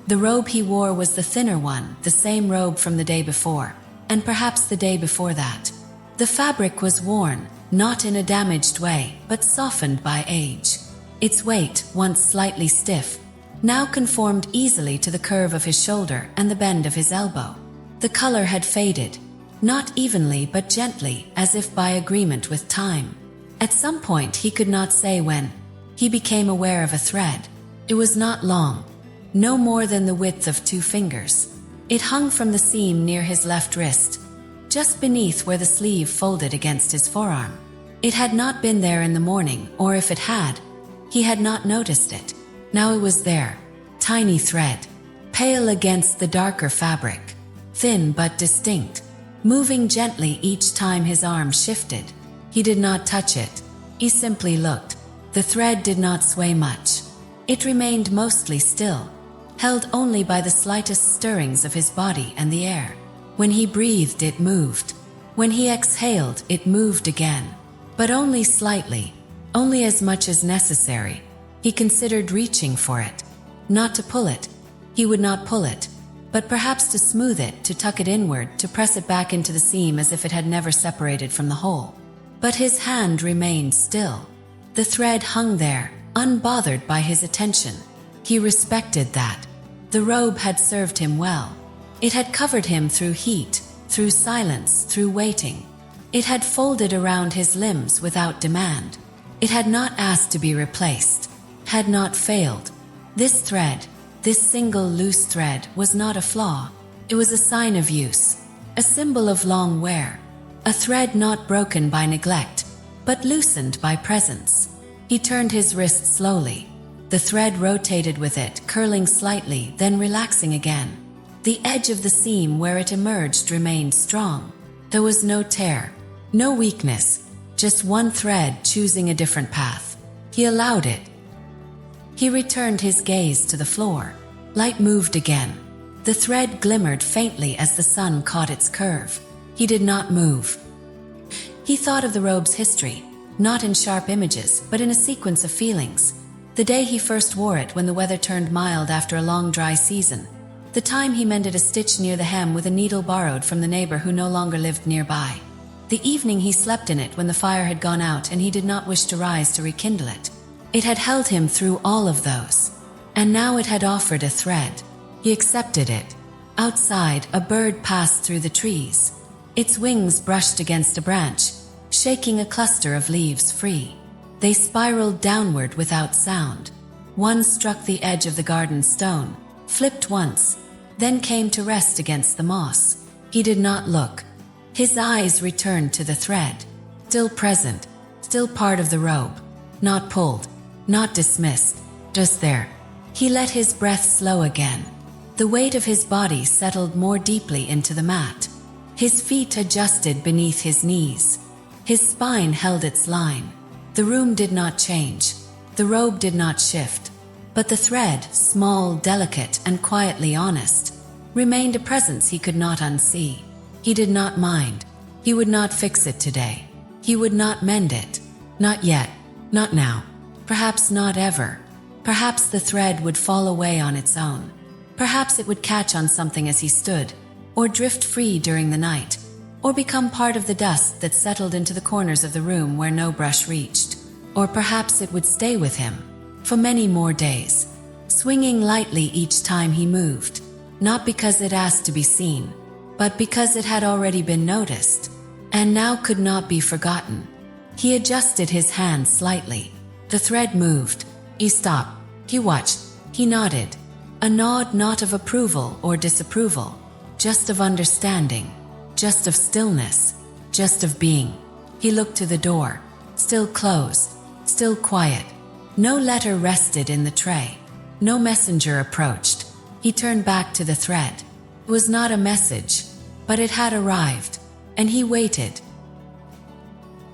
The robe he wore was the thinner one, the same robe from the day before, and perhaps the day before that. The fabric was worn, not in a damaged way, but softened by age. Its weight, once slightly stiff, now conformed easily to the curve of his shoulder and the bend of his elbow. The color had faded, not evenly but gently, as if by agreement with time. At some point, he could not say when, he became aware of a thread. It was not long, no more than the width of 2 fingers. It hung from the seam near his left wrist, just beneath where the sleeve folded against his forearm. It had not been there in the morning, or if it had, he had not noticed it. Now it was there, tiny thread, pale against the darker fabric, thin but distinct, moving gently each time his arm shifted. He did not touch it. He simply looked. The thread did not sway much. It remained mostly still, held only by the slightest stirrings of his body and the air. When he breathed, it moved. When he exhaled, it moved again. But only slightly, only as much as necessary. He considered reaching for it. Not to pull it. He would not pull it. But perhaps to smooth it, to tuck it inward, to press it back into the seam as if it had never separated from the hole. But his hand remained still. The thread hung there, unbothered by his attention. He respected that. The robe had served him well. It had covered him through heat, through silence, through waiting. It had folded around his limbs without demand. It had not asked to be replaced, had not failed. This thread, this single loose thread, was not a flaw. It was a sign of use, a symbol of long wear, a thread not broken by neglect, but loosened by presence. He turned his wrist slowly. The thread rotated with it, curling slightly, then relaxing again. The edge of the seam where it emerged remained strong. There was no tear, no weakness, just one thread choosing a different path. He allowed it. He returned his gaze to the floor. Light moved again. The thread glimmered faintly as the sun caught its curve. He did not move. He thought of the robe's history, not in sharp images, but in a sequence of feelings. The day he first wore it when the weather turned mild after a long dry season. The time he mended a stitch near the hem with a needle borrowed from the neighbor who no longer lived nearby. The evening he slept in it when the fire had gone out and he did not wish to rise to rekindle it. It had held him through all of those. And now it had offered a thread. He accepted it. Outside, a bird passed through the trees. Its wings brushed against a branch, shaking a cluster of leaves free. They spiraled downward without sound. One struck the edge of the garden stone, flipped once, then came to rest against the moss. He did not look. His eyes returned to the thread. Still present, still part of the robe. Not pulled, not dismissed, just there. He let his breath slow again. The weight of his body settled more deeply into the mat. His feet adjusted beneath his knees. His spine held its line. The room did not change. The robe did not shift. But the thread, small, delicate, and quietly honest, remained a presence he could not unsee. He did not mind. He would not fix it today. He would not mend it. Not yet. Not now. Perhaps not ever. Perhaps the thread would fall away on its own. Perhaps it would catch on something as he stood, or drift free during the night, or become part of the dust that settled into the corners of the room where no brush reached. Or perhaps it would stay with him for many more days, swinging lightly each time he moved, not because it asked to be seen, but because it had already been noticed, and now could not be forgotten. He adjusted his hand slightly. The thread moved. He stopped. He watched. He nodded. A nod not of approval or disapproval, just of understanding, just of stillness, just of being. He looked to the door, still closed, still quiet. No letter rested in the tray. No messenger approached. He turned back to the thread. It was not a message, but it had arrived, and he waited.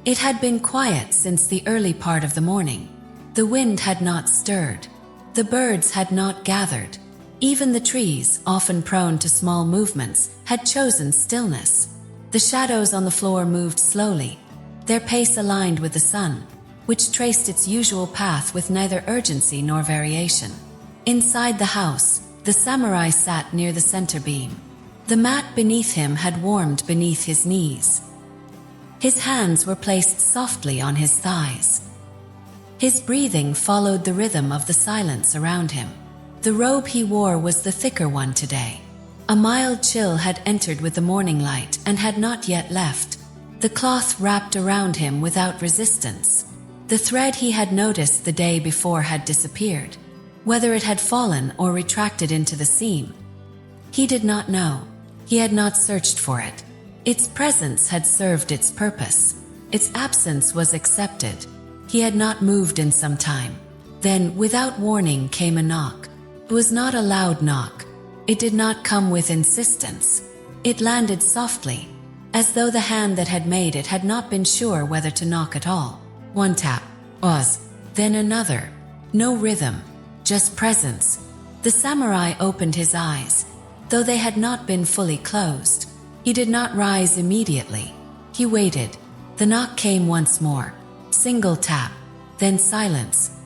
It had been quiet since the early part of the morning. The wind had not stirred. The birds had not gathered. Even the trees, often prone to small movements, had chosen stillness. The shadows on the floor moved slowly, their pace aligned with the sun, which traced its usual path with neither urgency nor variation. Inside the house, the samurai sat near the center beam. The mat beneath him had warmed beneath his knees. His hands were placed softly on his thighs. His breathing followed the rhythm of the silence around him. The robe he wore was the thicker one today. A mild chill had entered with the morning light and had not yet left. The cloth wrapped around him without resistance. The thread he had noticed the day before had disappeared. Whether it had fallen or retracted into the seam, he did not know. He had not searched for it. Its presence had served its purpose. Its absence was accepted. He had not moved in some time. Then, without warning, came a knock. It was not a loud knock. It did not come with insistence. It landed softly, as though the hand that had made it had not been sure whether to knock at all. One tap, pause, then another. No rhythm, just presence. The samurai opened his eyes, though they had not been fully closed. He did not rise immediately. He waited. The knock came once more. Single tap, then silence.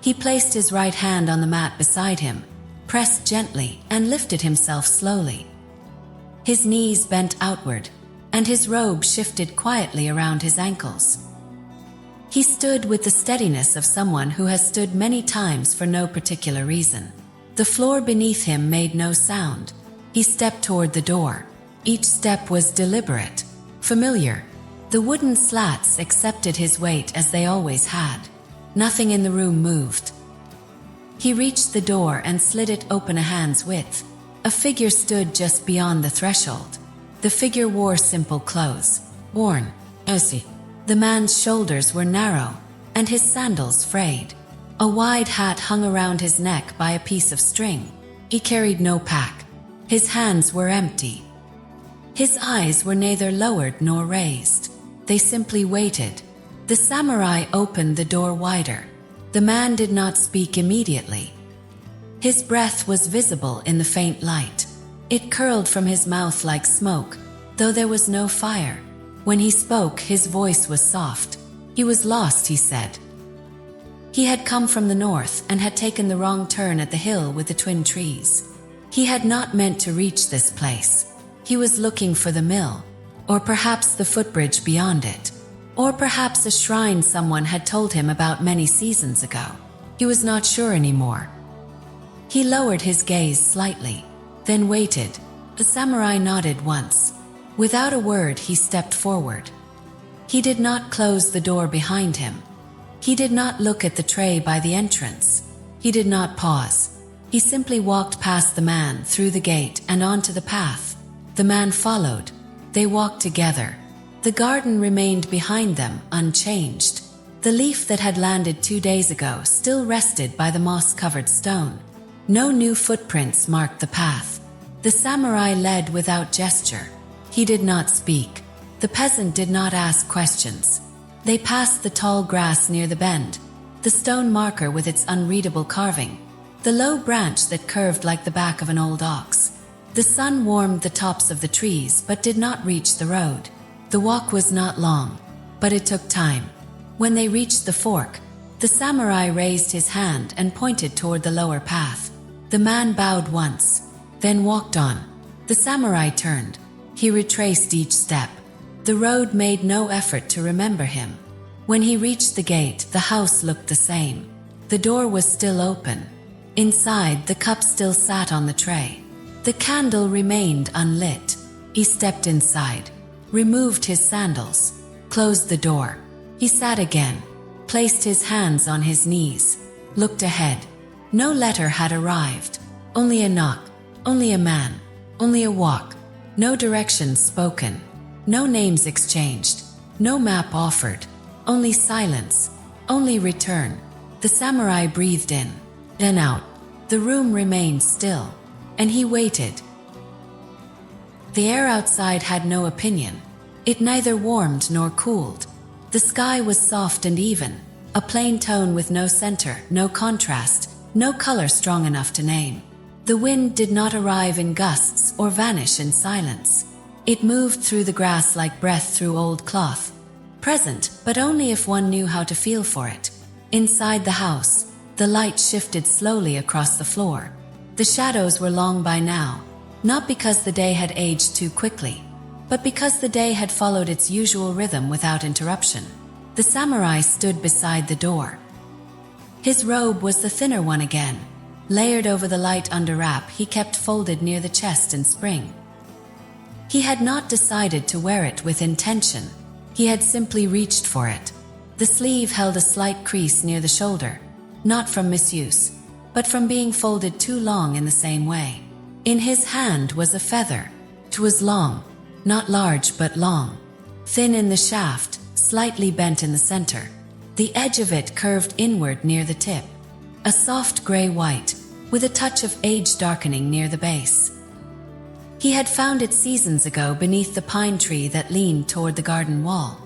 He placed his right hand on the mat beside him, pressed gently, and lifted himself slowly. His knees bent outward, and his robe shifted quietly around his ankles. He stood with the steadiness of someone who has stood many times for no particular reason. The floor beneath him made no sound. He stepped toward the door. Each step was deliberate, familiar. The wooden slats accepted his weight as they always had. Nothing in the room moved. He reached the door and slid it open a hand's width. A figure stood just beyond the threshold. The figure wore simple clothes, worn, easy. The man's shoulders were narrow, and his sandals frayed. A wide hat hung around his neck by a piece of string. He carried no pack. His hands were empty. His eyes were neither lowered nor raised. They simply waited. The samurai opened the door wider. The man did not speak immediately. His breath was visible in the faint light. It curled from his mouth like smoke, though there was no fire. When he spoke, his voice was soft. He was lost, he said. He had come from the north and had taken the wrong turn at the hill with the twin trees. He had not meant to reach this place. He was looking for the mill, or perhaps the footbridge beyond it, or perhaps a shrine someone had told him about many seasons ago. He was not sure anymore. He lowered his gaze slightly, then waited. The samurai nodded once. Without a word, he stepped forward. He did not close the door behind him. He did not look at the tray by the entrance. He did not pause. He simply walked past the man, through the gate, and onto the path. The man followed. They walked together. The garden remained behind them, unchanged. The leaf that had landed 2 days ago still rested by the moss-covered stone. No new footprints marked the path. The samurai led without gesture. He did not speak. The peasant did not ask questions. They passed the tall grass near the bend, the stone marker with its unreadable carving, the low branch that curved like the back of an old ox. The sun warmed the tops of the trees but did not reach the road. The walk was not long, but it took time. When they reached the fork, the samurai raised his hand and pointed toward the lower path. The man bowed once, then walked on. The samurai turned. He retraced each step. The road made no effort to remember him. When he reached the gate, the house looked the same. The door was still open. Inside, the cup still sat on the tray. The candle remained unlit. He stepped inside, removed his sandals, closed the door. He sat again, placed his hands on his knees, looked ahead. No letter had arrived. Only a knock, only a man, only a walk. No directions spoken, no names exchanged, no map offered, only silence, only return. The samurai breathed in, then out. The room remained still, and he waited. The air outside had no opinion. It neither warmed nor cooled. The sky was soft and even, a plain tone with no center, no contrast, no color strong enough to name. The wind did not arrive in gusts or vanish in silence. It moved through the grass like breath through old cloth, present, but only if one knew how to feel for it. Inside the house, the light shifted slowly across the floor. The shadows were long by now, not because the day had aged too quickly, but because the day had followed its usual rhythm without interruption. The samurai stood beside the door. His robe was the thinner one again, layered over the light underwrap he kept folded near the chest in spring. He had not decided to wear it with intention. He had simply reached for it. The sleeve held a slight crease near the shoulder, not from misuse, but from being folded too long in the same way. In his hand was a feather. It was long, not large but long, thin in the shaft, slightly bent in the center. The edge of it curved inward near the tip, a soft gray-white, with a touch of age darkening near the base. He had found it seasons ago beneath the pine tree that leaned toward the garden wall.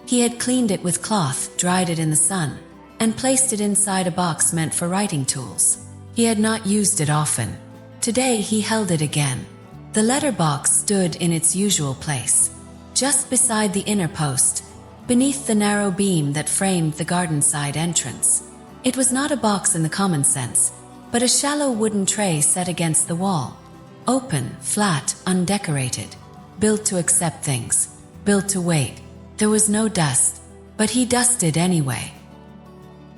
He had cleaned it with cloth, dried it in the sun, and placed it inside a box meant for writing tools. He had not used it often. Today he held it again. The letter box stood in its usual place, just beside the inner post, beneath the narrow beam that framed the garden side entrance. It was not a box in the common sense, but a shallow wooden tray set against the wall. Open, flat, undecorated, built to accept things, built to wait. There was no dust, but he dusted anyway.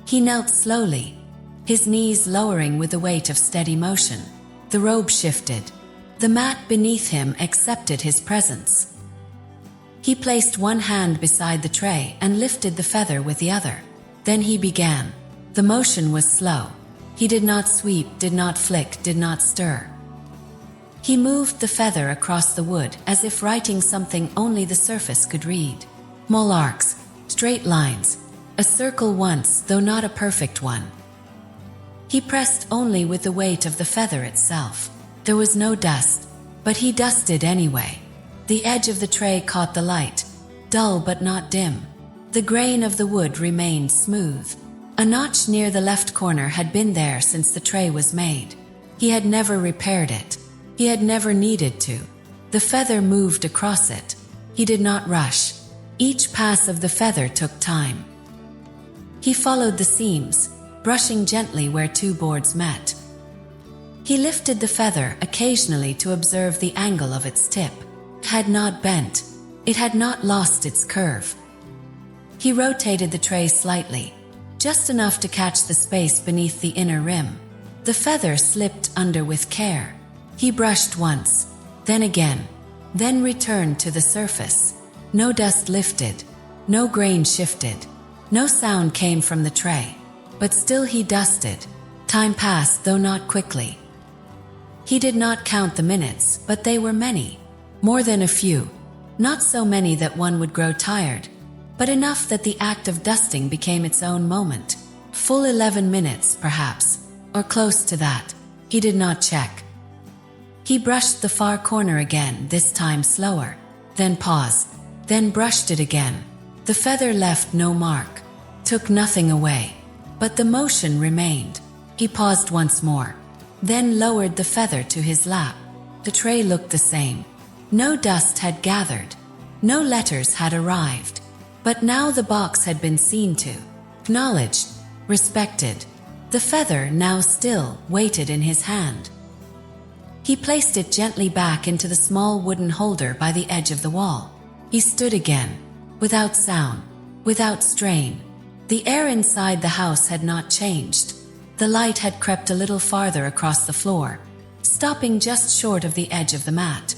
He knelt slowly, his knees lowering with the weight of steady motion. The robe shifted. The mat beneath him accepted his presence. He placed one hand beside the tray and lifted the feather with the other. Then he began. The motion was slow. He did not sweep, did not flick, did not stir. He moved the feather across the wood as if writing something only the surface could read. Small arcs, straight lines, a circle once, though not a perfect one. He pressed only with the weight of the feather itself. There was no dust, but he dusted anyway. The edge of the tray caught the light, dull but not dim. The grain of the wood remained smooth. A notch near the left corner had been there since the tray was made. He had never repaired it. He had never needed to. The feather moved across it. He did not rush. Each pass of the feather took time. He followed the seams, brushing gently where two boards met. He lifted the feather occasionally to observe the angle of its tip. It had not bent. It had not lost its curve. He rotated the tray slightly, just enough to catch the space beneath the inner rim. The feather slipped under with care. He brushed once, then again, then returned to the surface. No dust lifted, no grain shifted, no sound came from the tray. But still he dusted. Time passed, though not quickly. He did not count the minutes, but they were many. More than a few. Not so many that one would grow tired, but enough that the act of dusting became its own moment. Full 11 minutes, perhaps, or close to that. He did not check. He brushed the far corner again, this time slower, then paused, then brushed it again. The feather left no mark, took nothing away, but the motion remained. He paused once more, then lowered the feather to his lap. The tray looked the same. No dust had gathered, no letters had arrived, but now the box had been seen to, acknowledged, respected. The feather, now still, waited in his hand. He placed it gently back into the small wooden holder by the edge of the wall. He stood again, without sound, without strain. The air inside the house had not changed. The light had crept a little farther across the floor, stopping just short of the edge of the mat.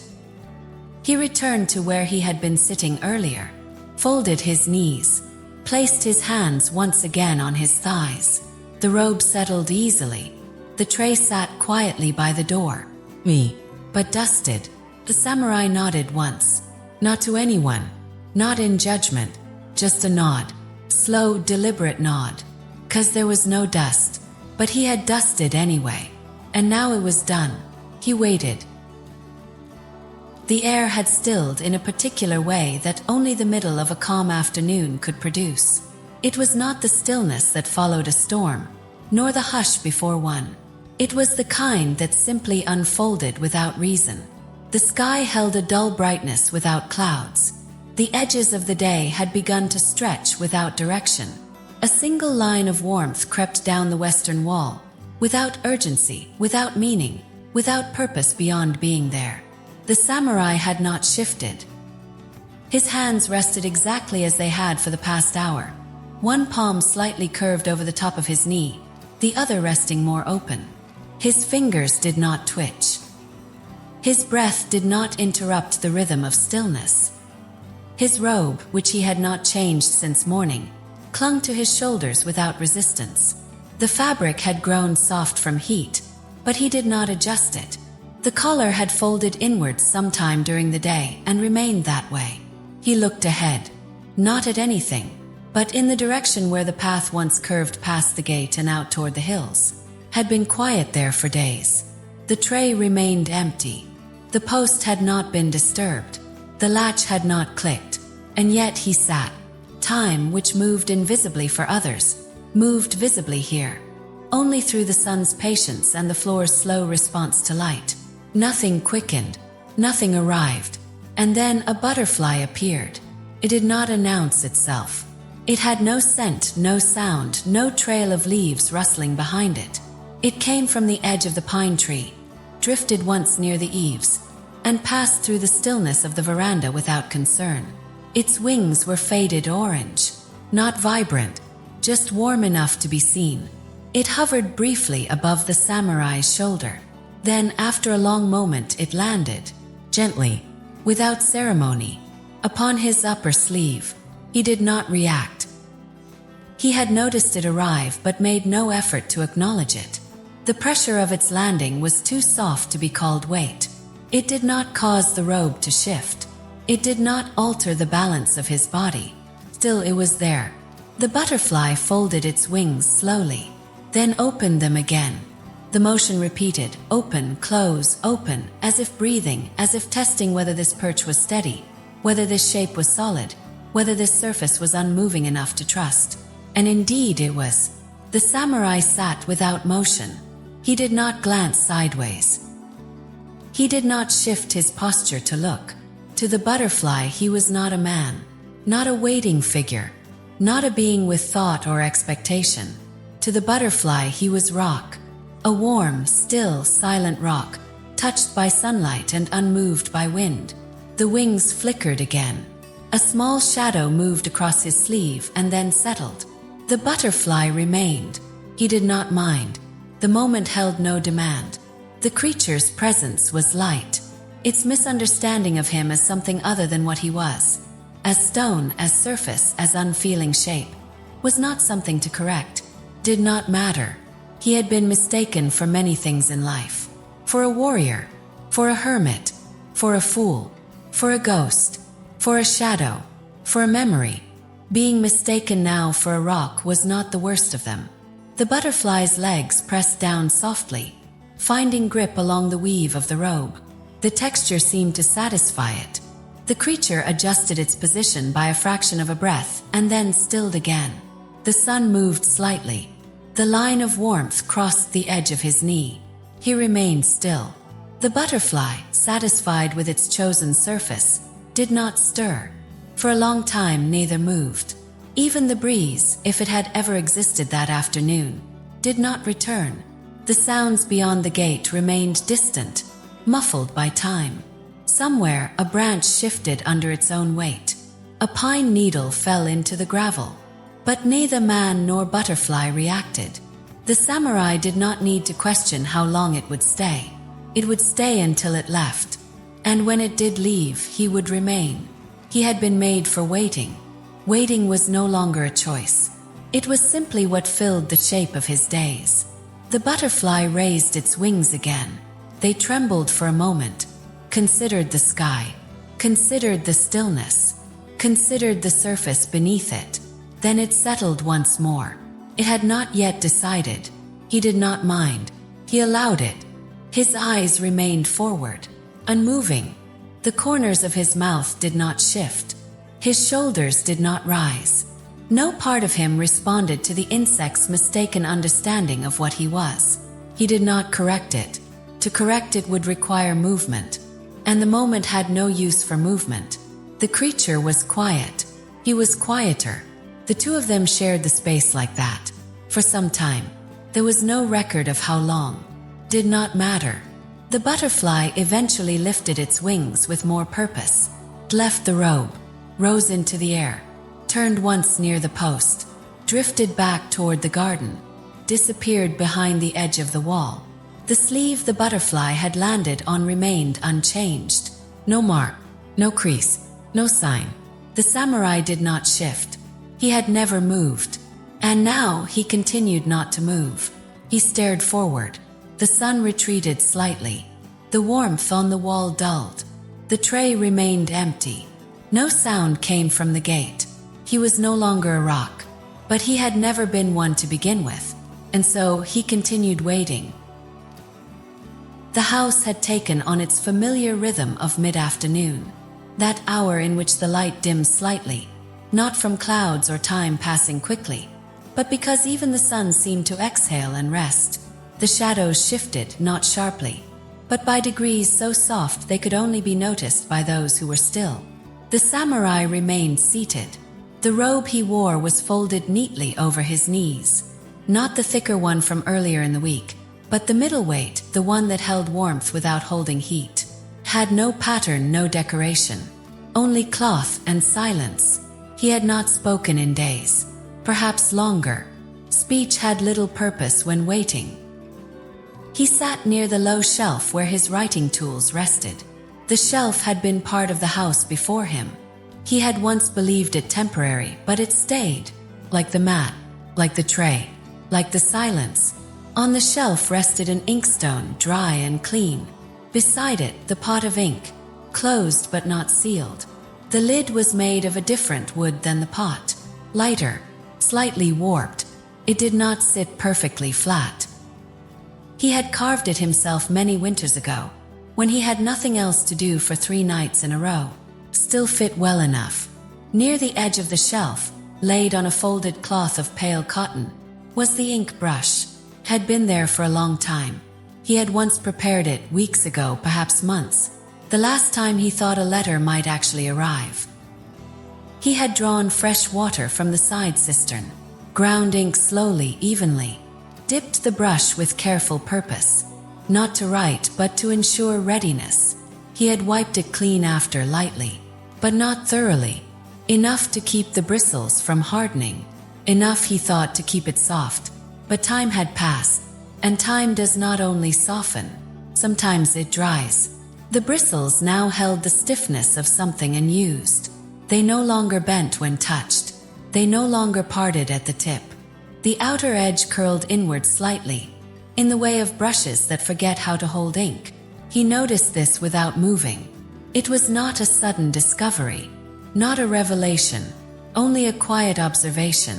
He returned to where he had been sitting earlier, folded his knees, placed his hands once again on his thighs. The robe settled easily. The tray sat quietly by the door. But dusted. The samurai nodded once. Not to anyone. Not in judgment. Just a nod. Slow, deliberate nod. 'Cause there was no dust. But he had dusted anyway. And now it was done. He waited. The air had stilled in a particular way that only the middle of a calm afternoon could produce. It was not the stillness that followed a storm, nor the hush before one. It was the kind that simply unfolded without reason. The sky held a dull brightness without clouds. The edges of the day had begun to stretch without direction. A single line of warmth crept down the western wall, without urgency, without meaning, without purpose beyond being there. The samurai had not shifted. His hands rested exactly as they had for the past hour, one palm slightly curved over the top of his knee, the other resting more open. His fingers did not twitch. His breath did not interrupt the rhythm of stillness. His robe, which he had not changed since morning, clung to his shoulders without resistance. The fabric had grown soft from heat, but he did not adjust it. The collar had folded inwards sometime during the day and remained that way. He looked ahead, not at anything, but in the direction where the path once curved past the gate and out toward the hills. Had been quiet there for days. The tray remained empty. The post had not been disturbed. The latch had not clicked. And yet he sat. Time, which moved invisibly for others, moved visibly here. Only through the sun's patience and the floor's slow response to light. Nothing quickened. Nothing arrived. And then a butterfly appeared. It did not announce itself. It had no scent, no sound, no trail of leaves rustling behind it. It came from the edge of the pine tree, drifted once near the eaves, and passed through the stillness of the veranda without concern. Its wings were faded orange, not vibrant, just warm enough to be seen. It hovered briefly above the samurai's shoulder. Then, after a long moment, it landed, gently, without ceremony, upon his upper sleeve. He did not react. He had noticed it arrive but made no effort to acknowledge it. The pressure of its landing was too soft to be called weight. It did not cause the robe to shift. It did not alter the balance of his body. Still it was there. The butterfly folded its wings slowly, then opened them again. The motion repeated, open, close, open, as if breathing, as if testing whether this perch was steady, whether this shape was solid, whether this surface was unmoving enough to trust. And indeed it was. The samurai sat without motion. He did not glance sideways. He did not shift his posture to look. To the butterfly he was not a man, not a waiting figure, not a being with thought or expectation. To the butterfly he was rock, a warm, still, silent rock, touched by sunlight and unmoved by wind. The wings flickered again. A small shadow moved across his sleeve and then settled. The butterfly remained. He did not mind. The moment held no demand. The creature's presence was light. Its misunderstanding of him as something other than what he was, as stone, as surface, as unfeeling shape, was not something to correct, did not matter. He had been mistaken for many things in life. For a warrior, for a hermit, for a fool, for a ghost, for a shadow, for a memory. Being mistaken now for a rock was not the worst of them. The butterfly's legs pressed down softly, finding grip along the weave of the robe. The texture seemed to satisfy it. The creature adjusted its position by a fraction of a breath and then stilled again. The sun moved slightly. The line of warmth crossed the edge of his knee. He remained still. The butterfly, satisfied with its chosen surface, did not stir. For a long time neither moved. Even the breeze, if it had ever existed that afternoon, did not return. The sounds beyond the gate remained distant, muffled by time. Somewhere a branch shifted under its own weight. A pine needle fell into the gravel. But neither man nor butterfly reacted. The samurai did not need to question how long it would stay. It would stay until it left. And when it did leave, he would remain. He had been made for waiting. Waiting was no longer a choice. It was simply what filled the shape of his days. The butterfly raised its wings again. They trembled for a moment, considered the sky, considered the stillness, considered the surface beneath it. Then it settled once more. It had not yet decided. He did not mind. He allowed it. His eyes remained forward, unmoving. The corners of his mouth did not shift. His shoulders did not rise. No part of him responded to the insect's mistaken understanding of what he was. He did not correct it. To correct it would require movement, and the moment had no use for movement. The creature was quiet. He was quieter. The two of them shared the space like that. For some time. There was no record of how long. Did not matter. The butterfly eventually lifted its wings with more purpose, left the robe, rose into the air, turned once near the post, drifted back toward the garden, disappeared behind the edge of the wall. The sleeve the butterfly had landed on remained unchanged. No mark, no crease, no sign. The samurai did not shift. He had never moved. And now he continued not to move. He stared forward. The sun retreated slightly. The warmth on the wall dulled. The tray remained empty. No sound came from the gate. He was no longer a rock. But he had never been one to begin with. And so he continued waiting. The house had taken on its familiar rhythm of mid-afternoon. That hour in which the light dims slightly. Not from clouds or time passing quickly, but because even the sun seemed to exhale and rest. The shadows shifted, not sharply, but by degrees so soft they could only be noticed by those who were still. The samurai remained seated. The robe he wore was folded neatly over his knees. Not the thicker one from earlier in the week, but the middleweight, the one that held warmth without holding heat. Had no pattern, no decoration. Only cloth and silence. He had not spoken in days. Perhaps longer. Speech had little purpose when waiting. He sat near the low shelf where his writing tools rested. The shelf had been part of the house before him. He had once believed it temporary, but it stayed. Like the mat, like the tray, like the silence. On the shelf rested an inkstone, dry and clean. Beside it, the pot of ink, closed but not sealed. The lid was made of a different wood than the pot. Lighter, slightly warped. It did not sit perfectly flat. He had carved it himself many winters ago, when he had nothing else to do for 3 nights in a row. Still fit well enough. Near the edge of the shelf, laid on a folded cloth of pale cotton, was the ink brush. Had been there for a long time. He had once prepared it weeks ago, perhaps months. The last time he thought a letter might actually arrive. He had drawn fresh water from the side cistern, ground ink slowly, evenly, dipped the brush with careful purpose, not to write but to ensure readiness. He had wiped it clean after lightly, but not thoroughly, enough to keep the bristles from hardening, enough he thought to keep it soft. But time had passed, and time does not only soften, sometimes it dries. The bristles now held the stiffness of something unused. They no longer bent when touched. They no longer parted at the tip. The outer edge curled inward slightly, in the way of brushes that forget how to hold ink. He noticed this without moving. It was not a sudden discovery, not a revelation, only a quiet observation.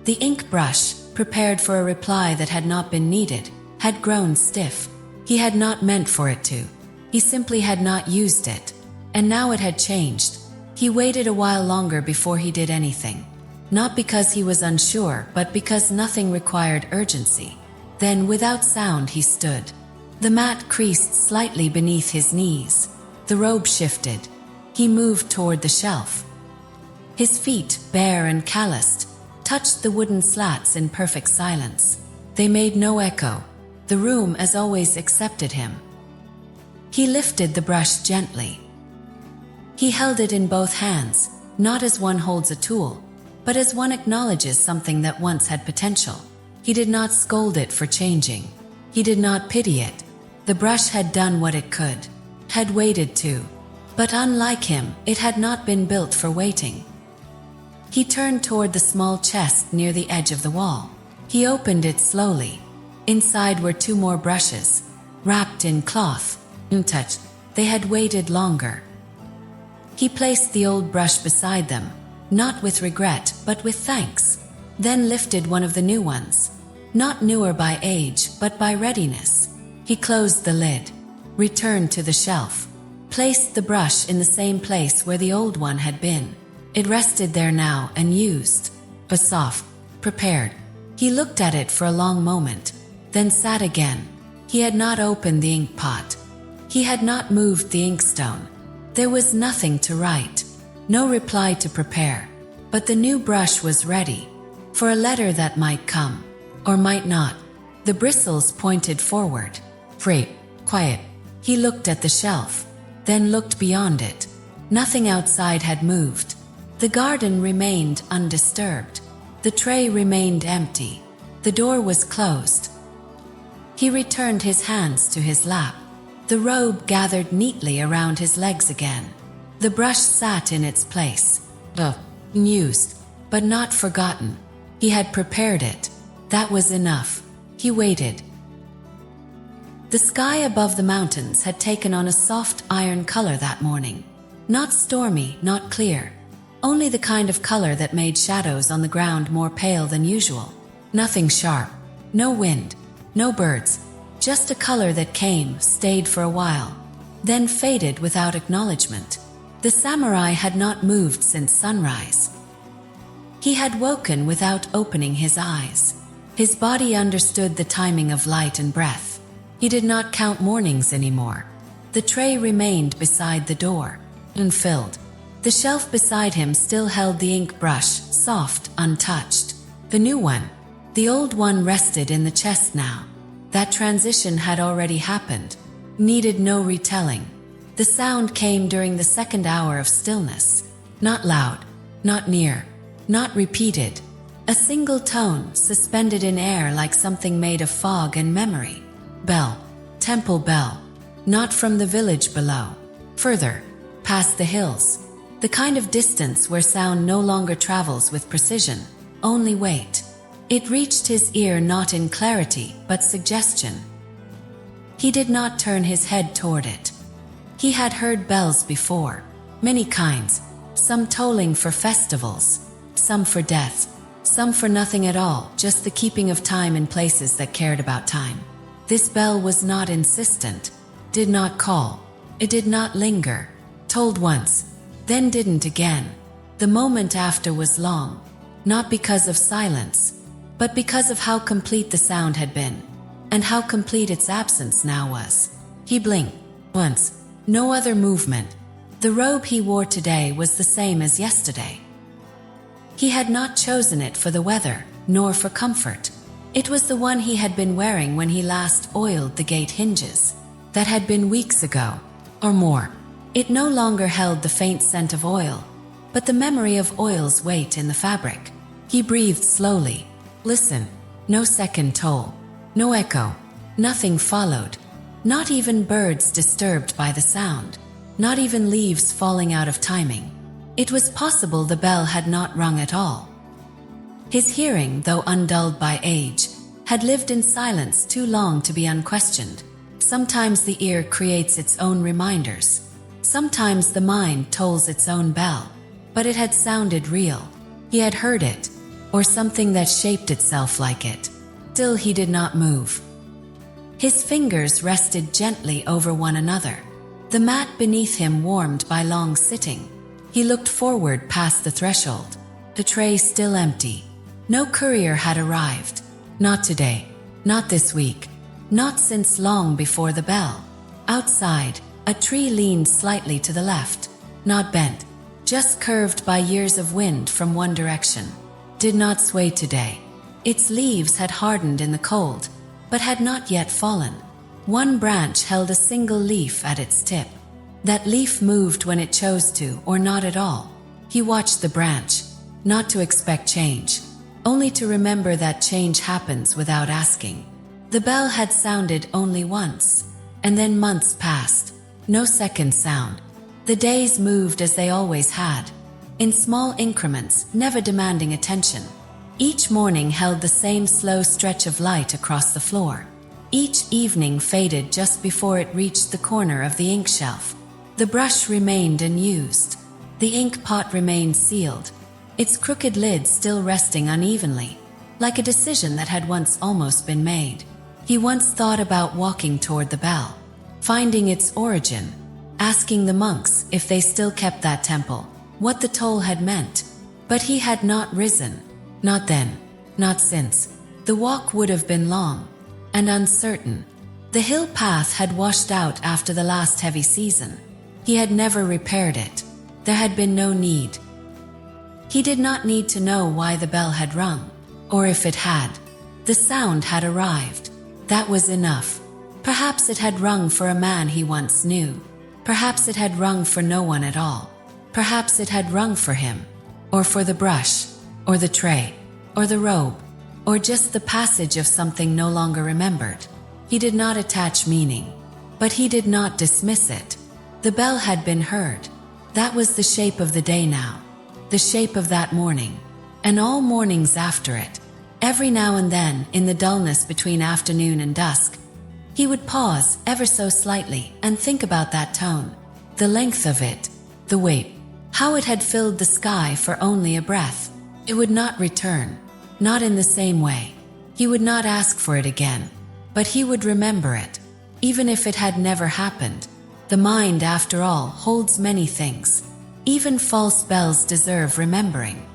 The ink brush, prepared for a reply that had not been needed, had grown stiff. He had not meant for it to. He simply had not used it. And now it had changed. He waited a while longer before he did anything. Not because he was unsure, but because nothing required urgency. Then, without sound, he stood. The mat creased slightly beneath his knees. The robe shifted. He moved toward the shelf. His feet, bare and calloused, touched the wooden slats in perfect silence. They made no echo. The room, as always, accepted him. He lifted the brush gently. He held it in both hands, not as one holds a tool, but as one acknowledges something that once had potential. He did not scold it for changing. He did not pity it. The brush had done what it could, had waited too. But unlike him, it had not been built for waiting. He turned toward the small chest near the edge of the wall. He opened it slowly. Inside were 2 more brushes, wrapped in cloth, untouched. They had waited longer. He placed the old brush beside them, not with regret, but with thanks, then lifted one of the new ones, not newer by age, but by readiness. He closed the lid, returned to the shelf, placed the brush in the same place where the old one had been. It rested there now, unused, but soft, prepared. He looked at it for a long moment, then sat again, He had not opened the ink pot. He had not moved the inkstone. There was nothing to write, no reply to prepare. But the new brush was ready for a letter that might come, or might not. The bristles pointed forward. Free, quiet. He looked at the shelf, then looked beyond it. Nothing outside had moved. The garden remained undisturbed. The tray remained empty. The door was closed. He returned his hands to his lap. The robe gathered neatly around his legs again. The brush sat in its place. Unused, but not forgotten. He had prepared it. That was enough. He waited. The sky above the mountains had taken on a soft iron color that morning. Not stormy, not clear. Only the kind of color that made shadows on the ground more pale than usual. Nothing sharp. No wind. No birds. Just a color that came, stayed for a while, then faded without acknowledgement. The samurai had not moved since sunrise. He had woken without opening his eyes. His body understood the timing of light and breath. He did not count mornings anymore. The tray remained beside the door, unfilled. The shelf beside him still held the ink brush, soft, untouched. The new one, the old one, rested in the chest now. That transition had already happened, needed no retelling. The sound came during the second hour of stillness. Not loud, not near, not repeated. A single tone, suspended in air like something made of fog and memory. Bell, temple bell. Not from the village below. Further, past the hills. The kind of distance where sound no longer travels with precision, only weight. It reached his ear not in clarity, but suggestion. He did not turn his head toward it. He had heard bells before, many kinds, some tolling for festivals, some for death, some for nothing at all, just the keeping of time in places that cared about time. This bell was not insistent, did not call, it did not linger, tolled once, then didn't again. The moment after was long, not because of silence, but because of how complete the sound had been, and how complete its absence now was. He blinked once. No other movement. The robe he wore today was the same as yesterday. He had not chosen it for the weather, nor for comfort. It was the one he had been wearing when he last oiled the gate hinges. That had been weeks ago, or more. It no longer held the faint scent of oil, but the memory of oil's weight in the fabric. He breathed slowly. Listen. No second toll. No echo. Nothing followed. Not even birds disturbed by the sound. Not even leaves falling out of timing. It was possible the bell had not rung at all. His hearing, though undulled by age, had lived in silence too long to be unquestioned. Sometimes the ear creates its own reminders. Sometimes the mind tolls its own bell. But it had sounded real. He had heard it, or something that shaped itself like it. Still he did not move. His fingers rested gently over one another. The mat beneath him warmed by long sitting. He looked forward past the threshold. The tray still empty. No courier had arrived. Not today. Not this week. Not since long before the bell. Outside, a tree leaned slightly to the left. Not bent. Just curved by years of wind from one direction. Did not sway today. Its leaves had hardened in the cold, but had not yet fallen. One branch held a single leaf at its tip. That leaf moved when it chose to, or not at all. He watched the branch, not to expect change, only to remember that change happens without asking. The bell had sounded only once, and then months passed. No second sound. The days moved as they always had, in small increments, never demanding attention. Each morning held the same slow stretch of light across the floor. Each evening faded just before it reached the corner of the ink shelf. The brush remained unused. The ink pot remained sealed, its crooked lid still resting unevenly, like a decision that had once almost been made. He once thought about walking toward the bell, finding its origin, asking the monks if they still kept that temple, what the toll had meant. But he had not risen. Not then, not since. The walk would have been long and uncertain. The hill path had washed out after the last heavy season. He had never repaired it. There had been no need. He did not need to know why the bell had rung, or if it had. The sound had arrived. That was enough. Perhaps it had rung for a man he once knew. Perhaps it had rung for no one at all. Perhaps it had rung for him, or for the brush, or the tray, or the robe, or just the passage of something no longer remembered. He did not attach meaning, but he did not dismiss it. The bell had been heard. That was the shape of the day now, the shape of that morning, and all mornings after it. Every now and then, in the dullness between afternoon and dusk, he would pause ever so slightly and think about that tone, the length of it, the weight, how it had filled the sky for only a breath. It would not return, not in the same way. He would not ask for it again, but he would remember it, even if it had never happened. The mind, after all, holds many things. Even false bells deserve remembering.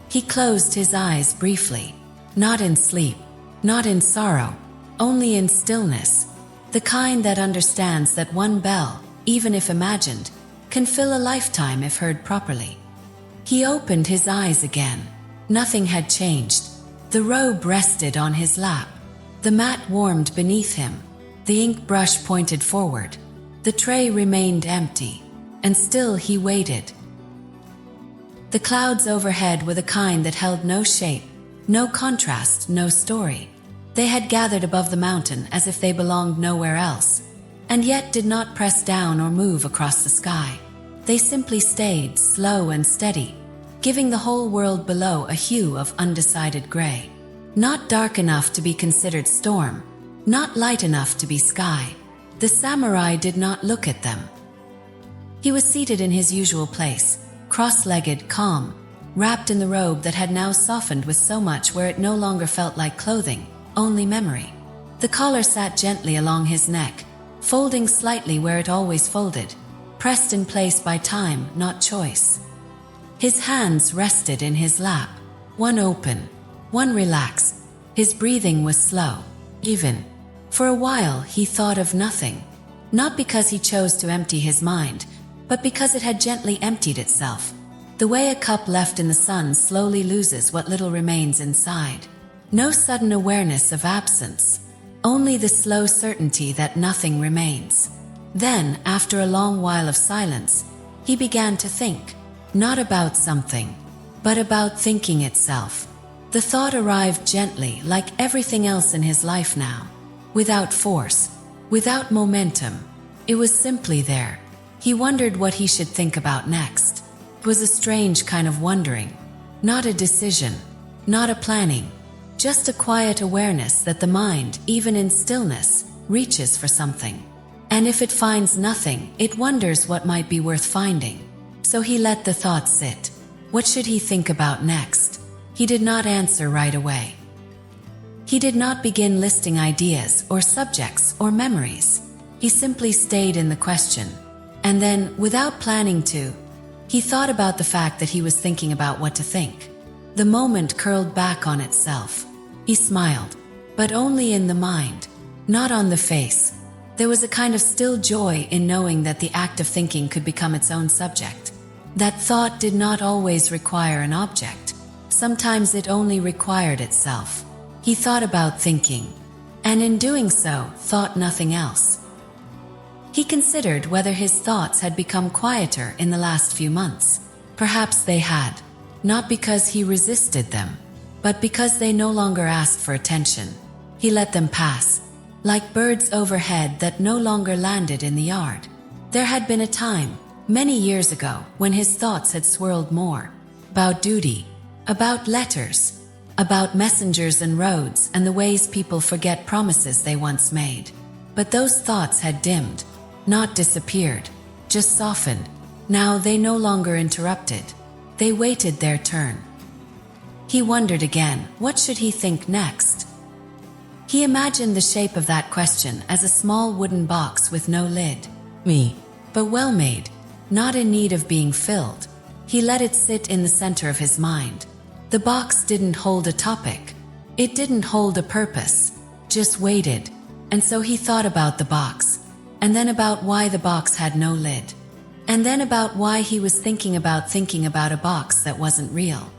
He closed his eyes briefly, not in sleep, not in sorrow, only in stillness, the kind that understands that one bell, even if imagined, can fill a lifetime if heard properly. He opened his eyes again. Nothing had changed. The robe rested on his lap. The mat warmed beneath him. The ink brush pointed forward. The tray remained empty, and still he waited. The clouds overhead were the kind that held no shape, no contrast, no story. They had gathered above the mountain as if they belonged nowhere else, and yet did not press down or move across the sky. They simply stayed, slow and steady, giving the whole world below a hue of undecided gray. Not dark enough to be considered storm, not light enough to be sky. The samurai did not look at them. He was seated in his usual place, cross-legged, calm, wrapped in the robe that had now softened with so much where it no longer felt like clothing, only memory. The collar sat gently along his neck, folding slightly where it always folded, pressed in place by time, not choice. His hands rested in his lap, one open, one relaxed. His breathing was slow, even. For a while he thought of nothing, not because he chose to empty his mind, but because it had gently emptied itself, the way a cup left in the sun slowly loses what little remains inside. No sudden awareness of absence, only the slow certainty that nothing remains. Then, after a long while of silence, he began to think, not about something, but about thinking itself. The thought arrived gently, like everything else in his life now, without force, without momentum. It was simply there. He wondered what he should think about next. It was a strange kind of wondering, not a decision, not a planning, just a quiet awareness that the mind, even in stillness, reaches for something. And if it finds nothing, it wonders what might be worth finding. So he let the thought sit. What should he think about next? He did not answer right away. He did not begin listing ideas or subjects or memories. He simply stayed in the question. And then, without planning to, he thought about the fact that he was thinking about what to think. The moment curled back on itself. He smiled, but only in the mind, not on the face. There was a kind of still joy in knowing that the act of thinking could become its own subject. That thought did not always require an object. Sometimes it only required itself. He thought about thinking, and in doing so, thought nothing else. He considered whether his thoughts had become quieter in the last few months. Perhaps they had, not because he resisted them, but because they no longer asked for attention. He let them pass, like birds overhead that no longer landed in the yard. There had been a time, many years ago, when his thoughts had swirled more. About duty, about letters, about messengers and roads and the ways people forget promises they once made. But those thoughts had dimmed, not disappeared, just softened. Now they no longer interrupted. They waited their turn. He wondered again, what should he think next? He imagined the shape of that question as a small wooden box with no lid. But well made, not in need of being filled. He let it sit in the center of his mind. The box didn't hold a topic. It didn't hold a purpose. Just waited. And so he thought about the box, and then about why the box had no lid, and then about why he was thinking about a box that wasn't real.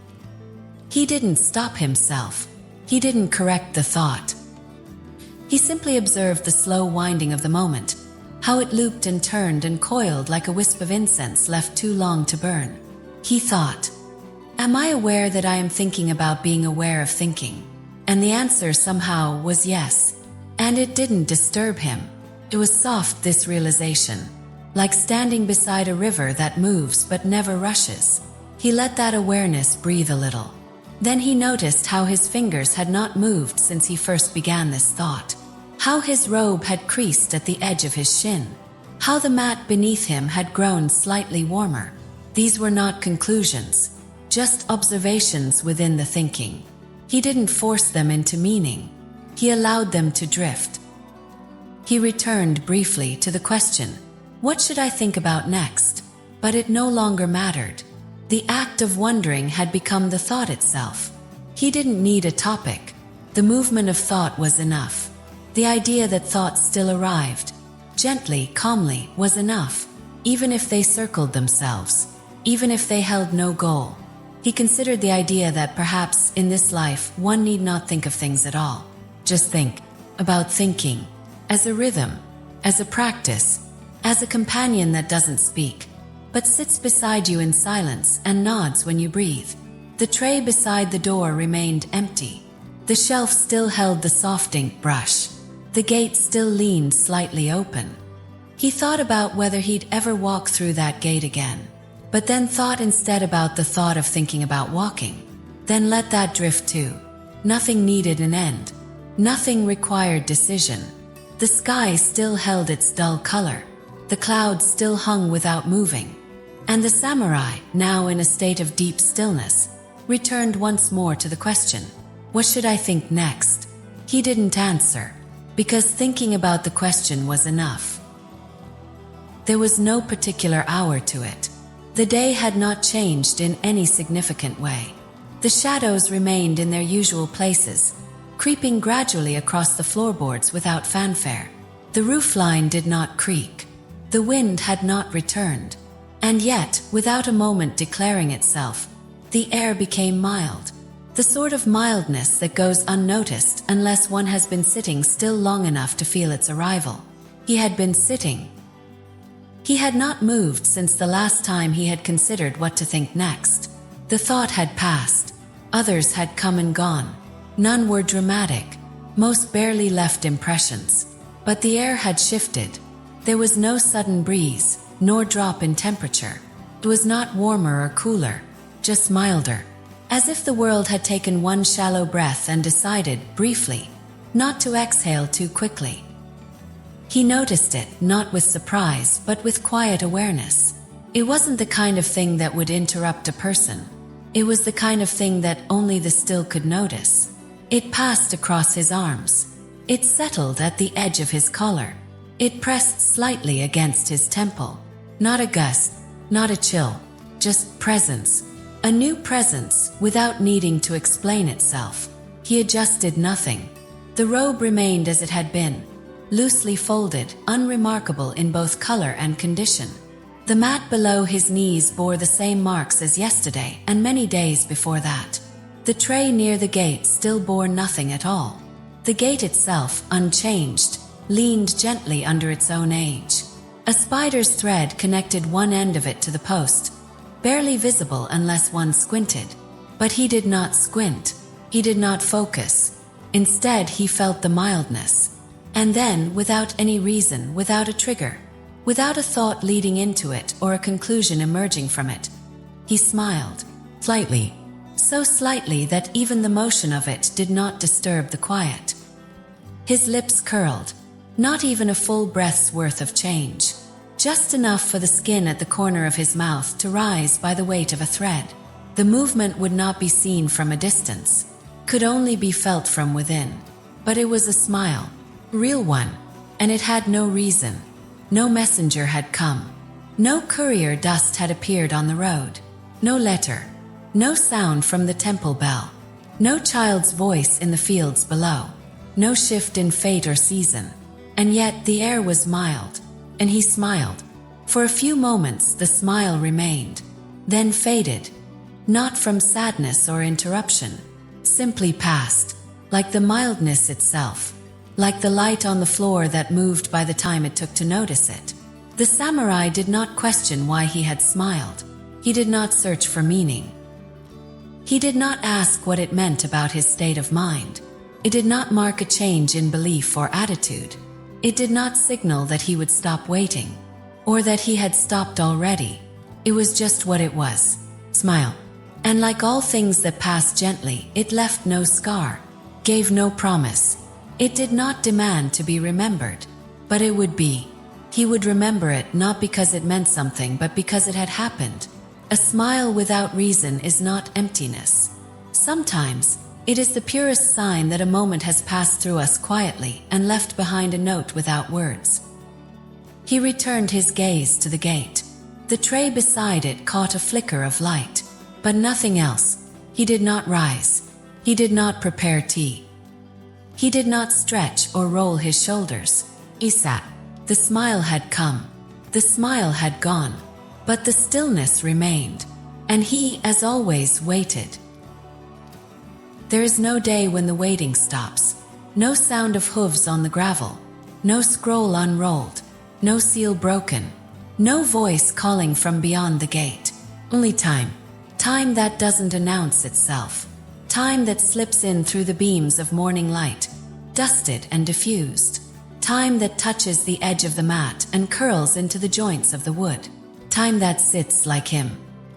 He didn't stop himself. He didn't correct the thought. He simply observed the slow winding of the moment, how it looped and turned and coiled like a wisp of incense left too long to burn. He thought, "Am I aware that I am thinking about being aware of thinking?" And the answer somehow was yes. And it didn't disturb him. It was soft, this realization, like standing beside a river that moves but never rushes. He let that awareness breathe a little. Then he noticed how his fingers had not moved since he first began this thought, how his robe had creased at the edge of his shin, how the mat beneath him had grown slightly warmer. These were not conclusions, just observations within the thinking. He didn't force them into meaning. He allowed them to drift. He returned briefly to the question, "What should I think about next?" But it no longer mattered. The act of wondering had become the thought itself. He didn't need a topic. The movement of thought was enough. The idea that thoughts still arrived, gently, calmly, was enough, even if they circled themselves, even if they held no goal. He considered the idea that perhaps in this life one need not think of things at all. Just think about thinking, as a rhythm, as a practice, as a companion that doesn't speak, but sits beside you in silence and nods when you breathe. The tray beside the door remained empty. The shelf still held the soft ink brush. The gate still leaned slightly open. He thought about whether he'd ever walk through that gate again, but then thought instead about the thought of thinking about walking. Then let that drift too. Nothing needed an end. Nothing required decision. The sky still held its dull color. The clouds still hung without moving. And the samurai, now in a state of deep stillness, returned once more to the question, "What should I think next?" He didn't answer, because thinking about the question was enough. There was no particular hour to it. The day had not changed in any significant way. The shadows remained in their usual places, creeping gradually across the floorboards without fanfare. The roofline did not creak. The wind had not returned. And yet, without a moment declaring itself, the air became mild. The sort of mildness that goes unnoticed unless one has been sitting still long enough to feel its arrival. He had been sitting. He had not moved since the last time he had considered what to think next. The thought had passed. Others had come and gone. None were dramatic. Most barely left impressions. But the air had shifted. There was no sudden breeze, nor drop in temperature. It was not warmer or cooler, just milder, as if the world had taken one shallow breath and decided, briefly, not to exhale too quickly. He noticed it, not with surprise, but with quiet awareness. It wasn't the kind of thing that would interrupt a person. It was the kind of thing that only the still could notice. It passed across his arms. It settled at the edge of his collar. It pressed slightly against his temple. Not a gust, not a chill, just presence. A new presence, without needing to explain itself. He adjusted nothing. The robe remained as it had been, loosely folded, unremarkable in both color and condition. The mat below his knees bore the same marks as yesterday and many days before that. The tray near the gate still bore nothing at all. The gate itself, unchanged, leaned gently under its own age. A spider's thread connected one end of it to the post, barely visible unless one squinted. But he did not squint. He did not focus. Instead, he felt the mildness. And then, without any reason, without a trigger, without a thought leading into it or a conclusion emerging from it, he smiled, slightly, so slightly that even the motion of it did not disturb the quiet. His lips curled, not even a full breath's worth of change, just enough for the skin at the corner of his mouth to rise by the weight of a thread. The movement would not be seen from a distance, could only be felt from within. But it was a smile, a real one, and it had no reason. No messenger had come. No courier dust had appeared on the road. No letter. No sound from the temple bell. No child's voice in the fields below. No shift in fate or season. And yet the air was mild, and he smiled. For a few moments the smile remained, then faded, not from sadness or interruption, simply passed, like the mildness itself, like the light on the floor that moved by the time it took to notice it. The samurai did not question why he had smiled. He did not search for meaning. He did not ask what it meant about his state of mind. It did not mark a change in belief or attitude. It did not signal that he would stop waiting, or that he had stopped already. It was just what it was. Smile. And like all things that pass gently, it left no scar, gave no promise. It did not demand to be remembered, but it would be. He would remember it not because it meant something, but because it had happened. A smile without reason is not emptiness. Sometimes, it is the purest sign that a moment has passed through us quietly and left behind a note without words. He returned his gaze to the gate. The tray beside it caught a flicker of light, but nothing else. He did not rise. He did not prepare tea. He did not stretch or roll his shoulders. He sat. The smile had come. The smile had gone. But the stillness remained. And he, as always, waited. There is no day when the waiting stops. No sound of hooves on the gravel. No scroll unrolled. No seal broken. No voice calling from beyond the gate. Only time. Time that doesn't announce itself. Time that slips in through the beams of morning light, dusted and diffused. Time that touches the edge of the mat and curls into the joints of the wood. Time that sits like him.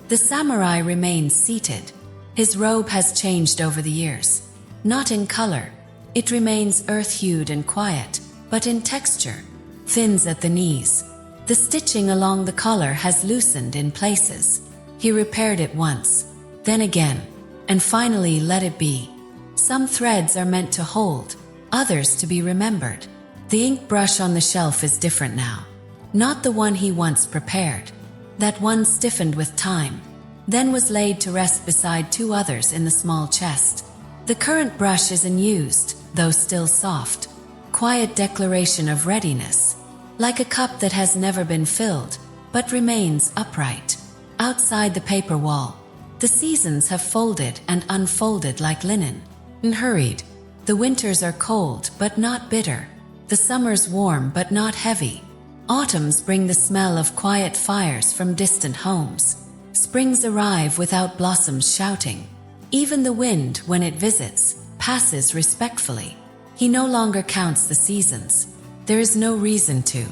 The samurai remains seated. His robe has changed over the years. Not in color. It remains earth-hued and quiet, but in texture. Thins at the knees. The stitching along the collar has loosened in places. He repaired it once, then again, and finally let it be. Some threads are meant to hold, others to be remembered. The ink brush on the shelf is different now. Not the one he once prepared. That one stiffened with time, then was laid to rest beside two others in the small chest. The current brush is unused, though still soft. Quiet declaration of readiness, like a cup that has never been filled, but remains upright. Outside the paper wall, the seasons have folded and unfolded like linen. Unhurried. The winters are cold, but not bitter. The summers warm, but not heavy. Autumns bring the smell of quiet fires from distant homes. Springs arrive without blossoms shouting. Even the wind, when it visits, passes respectfully. He no longer counts the seasons. There is no reason to.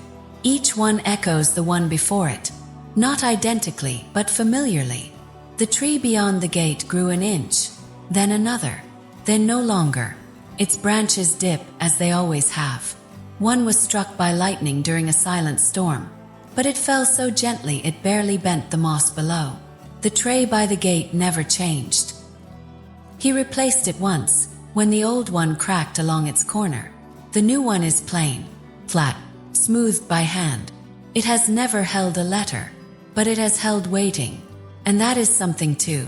Each one echoes the one before it. Not identically, but familiarly. The tree beyond the gate grew an inch, then another, then no longer. Its branches dip, as they always have. One was struck by lightning during a silent storm, but it fell so gently it barely bent the moss below. The tray by the gate never changed. He replaced it once, when the old one cracked along its corner. The new one is plain, flat, smoothed by hand. It has never held a letter, but it has held waiting, and that is something too.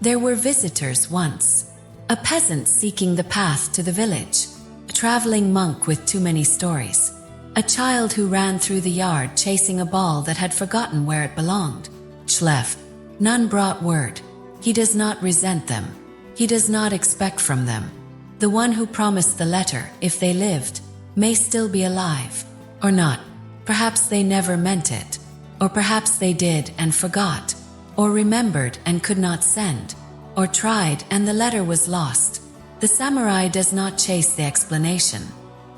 There were visitors once. A peasant seeking the path to the village. A traveling monk with too many stories. A child who ran through the yard chasing a ball that had forgotten where it belonged. Schleff. None brought word. He does not resent them. He does not expect from them. The one who promised the letter, if they lived, may still be alive. Or not. Perhaps they never meant it. Or perhaps they did and forgot. Or remembered and could not send. Or tried and the letter was lost. The samurai does not chase the explanation.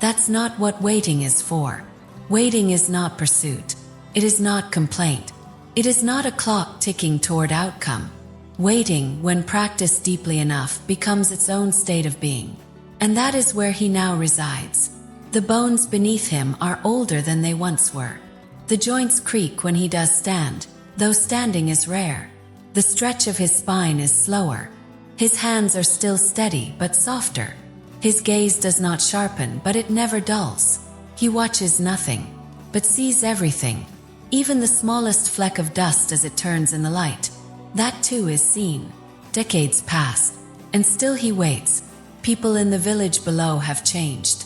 That's not what waiting is for. Waiting is not pursuit. It is not complaint. It is not a clock ticking toward outcome. Waiting, when practiced deeply enough, becomes its own state of being. And that is where he now resides. The bones beneath him are older than they once were. The joints creak when he does stand, though standing is rare. The stretch of his spine is slower. His hands are still steady but softer. His gaze does not sharpen, but it never dulls. He watches nothing, but sees everything, even the smallest fleck of dust as it turns in the light. That too is seen. Decades pass, and still he waits. People in the village below have changed.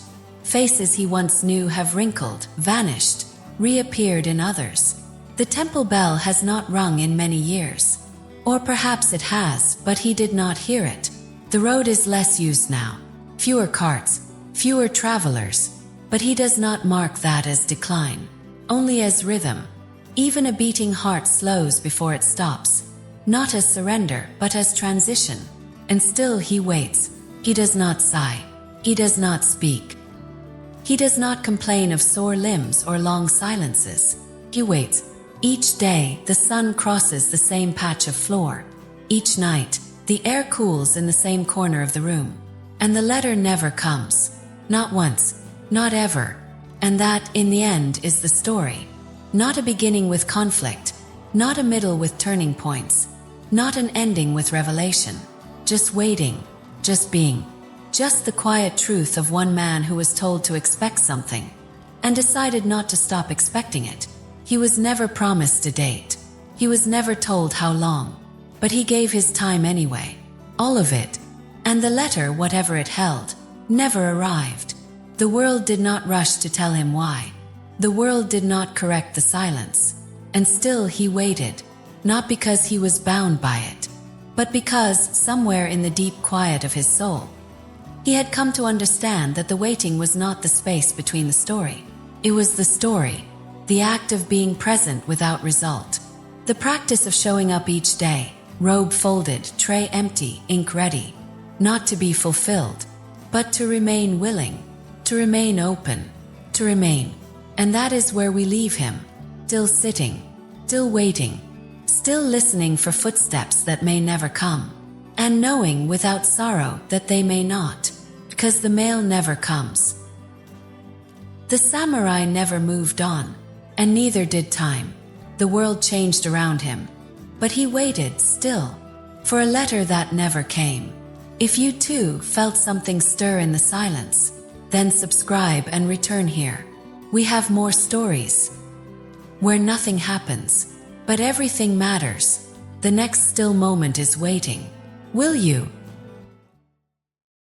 Faces he once knew have wrinkled, vanished, reappeared in others. The temple bell has not rung in many years. Or perhaps it has, but he did not hear it. The road is less used now. Fewer carts, fewer travelers. But he does not mark that as decline, only as rhythm. Even a beating heart slows before it stops. Not as surrender, but as transition. And still he waits. He does not sigh. He does not speak. He does not complain of sore limbs or long silences. He waits. Each day, the sun crosses the same patch of floor. Each night, the air cools in the same corner of the room. And the letter never comes. Not once. Not ever. And that, in the end, is the story. Not a beginning with conflict. Not a middle with turning points. Not an ending with revelation. Just waiting. Just being. Just the quiet truth of one man who was told to expect something and decided not to stop expecting it. He was never promised a date. He was never told how long. But he gave his time anyway. All of it. And the letter, whatever it held, never arrived. The world did not rush to tell him why. The world did not correct the silence. And still he waited, not because he was bound by it, but because, somewhere in the deep quiet of his soul, he had come to understand that the waiting was not the space between the story. It was the story, the act of being present without result, the practice of showing up each day, robe folded, tray empty, ink ready, not to be fulfilled, but to remain willing, to remain open, to remain. And that is where we leave him, still sitting, still waiting, still listening for footsteps that may never come, and knowing without sorrow that they may not, because the mail never comes. The samurai never moved on, and neither did time. The world changed around him, but he waited still, for a letter that never came. If you too felt something stir in the silence, then subscribe and return here. We have more stories where nothing happens, but everything matters. The next still moment is waiting. Will you?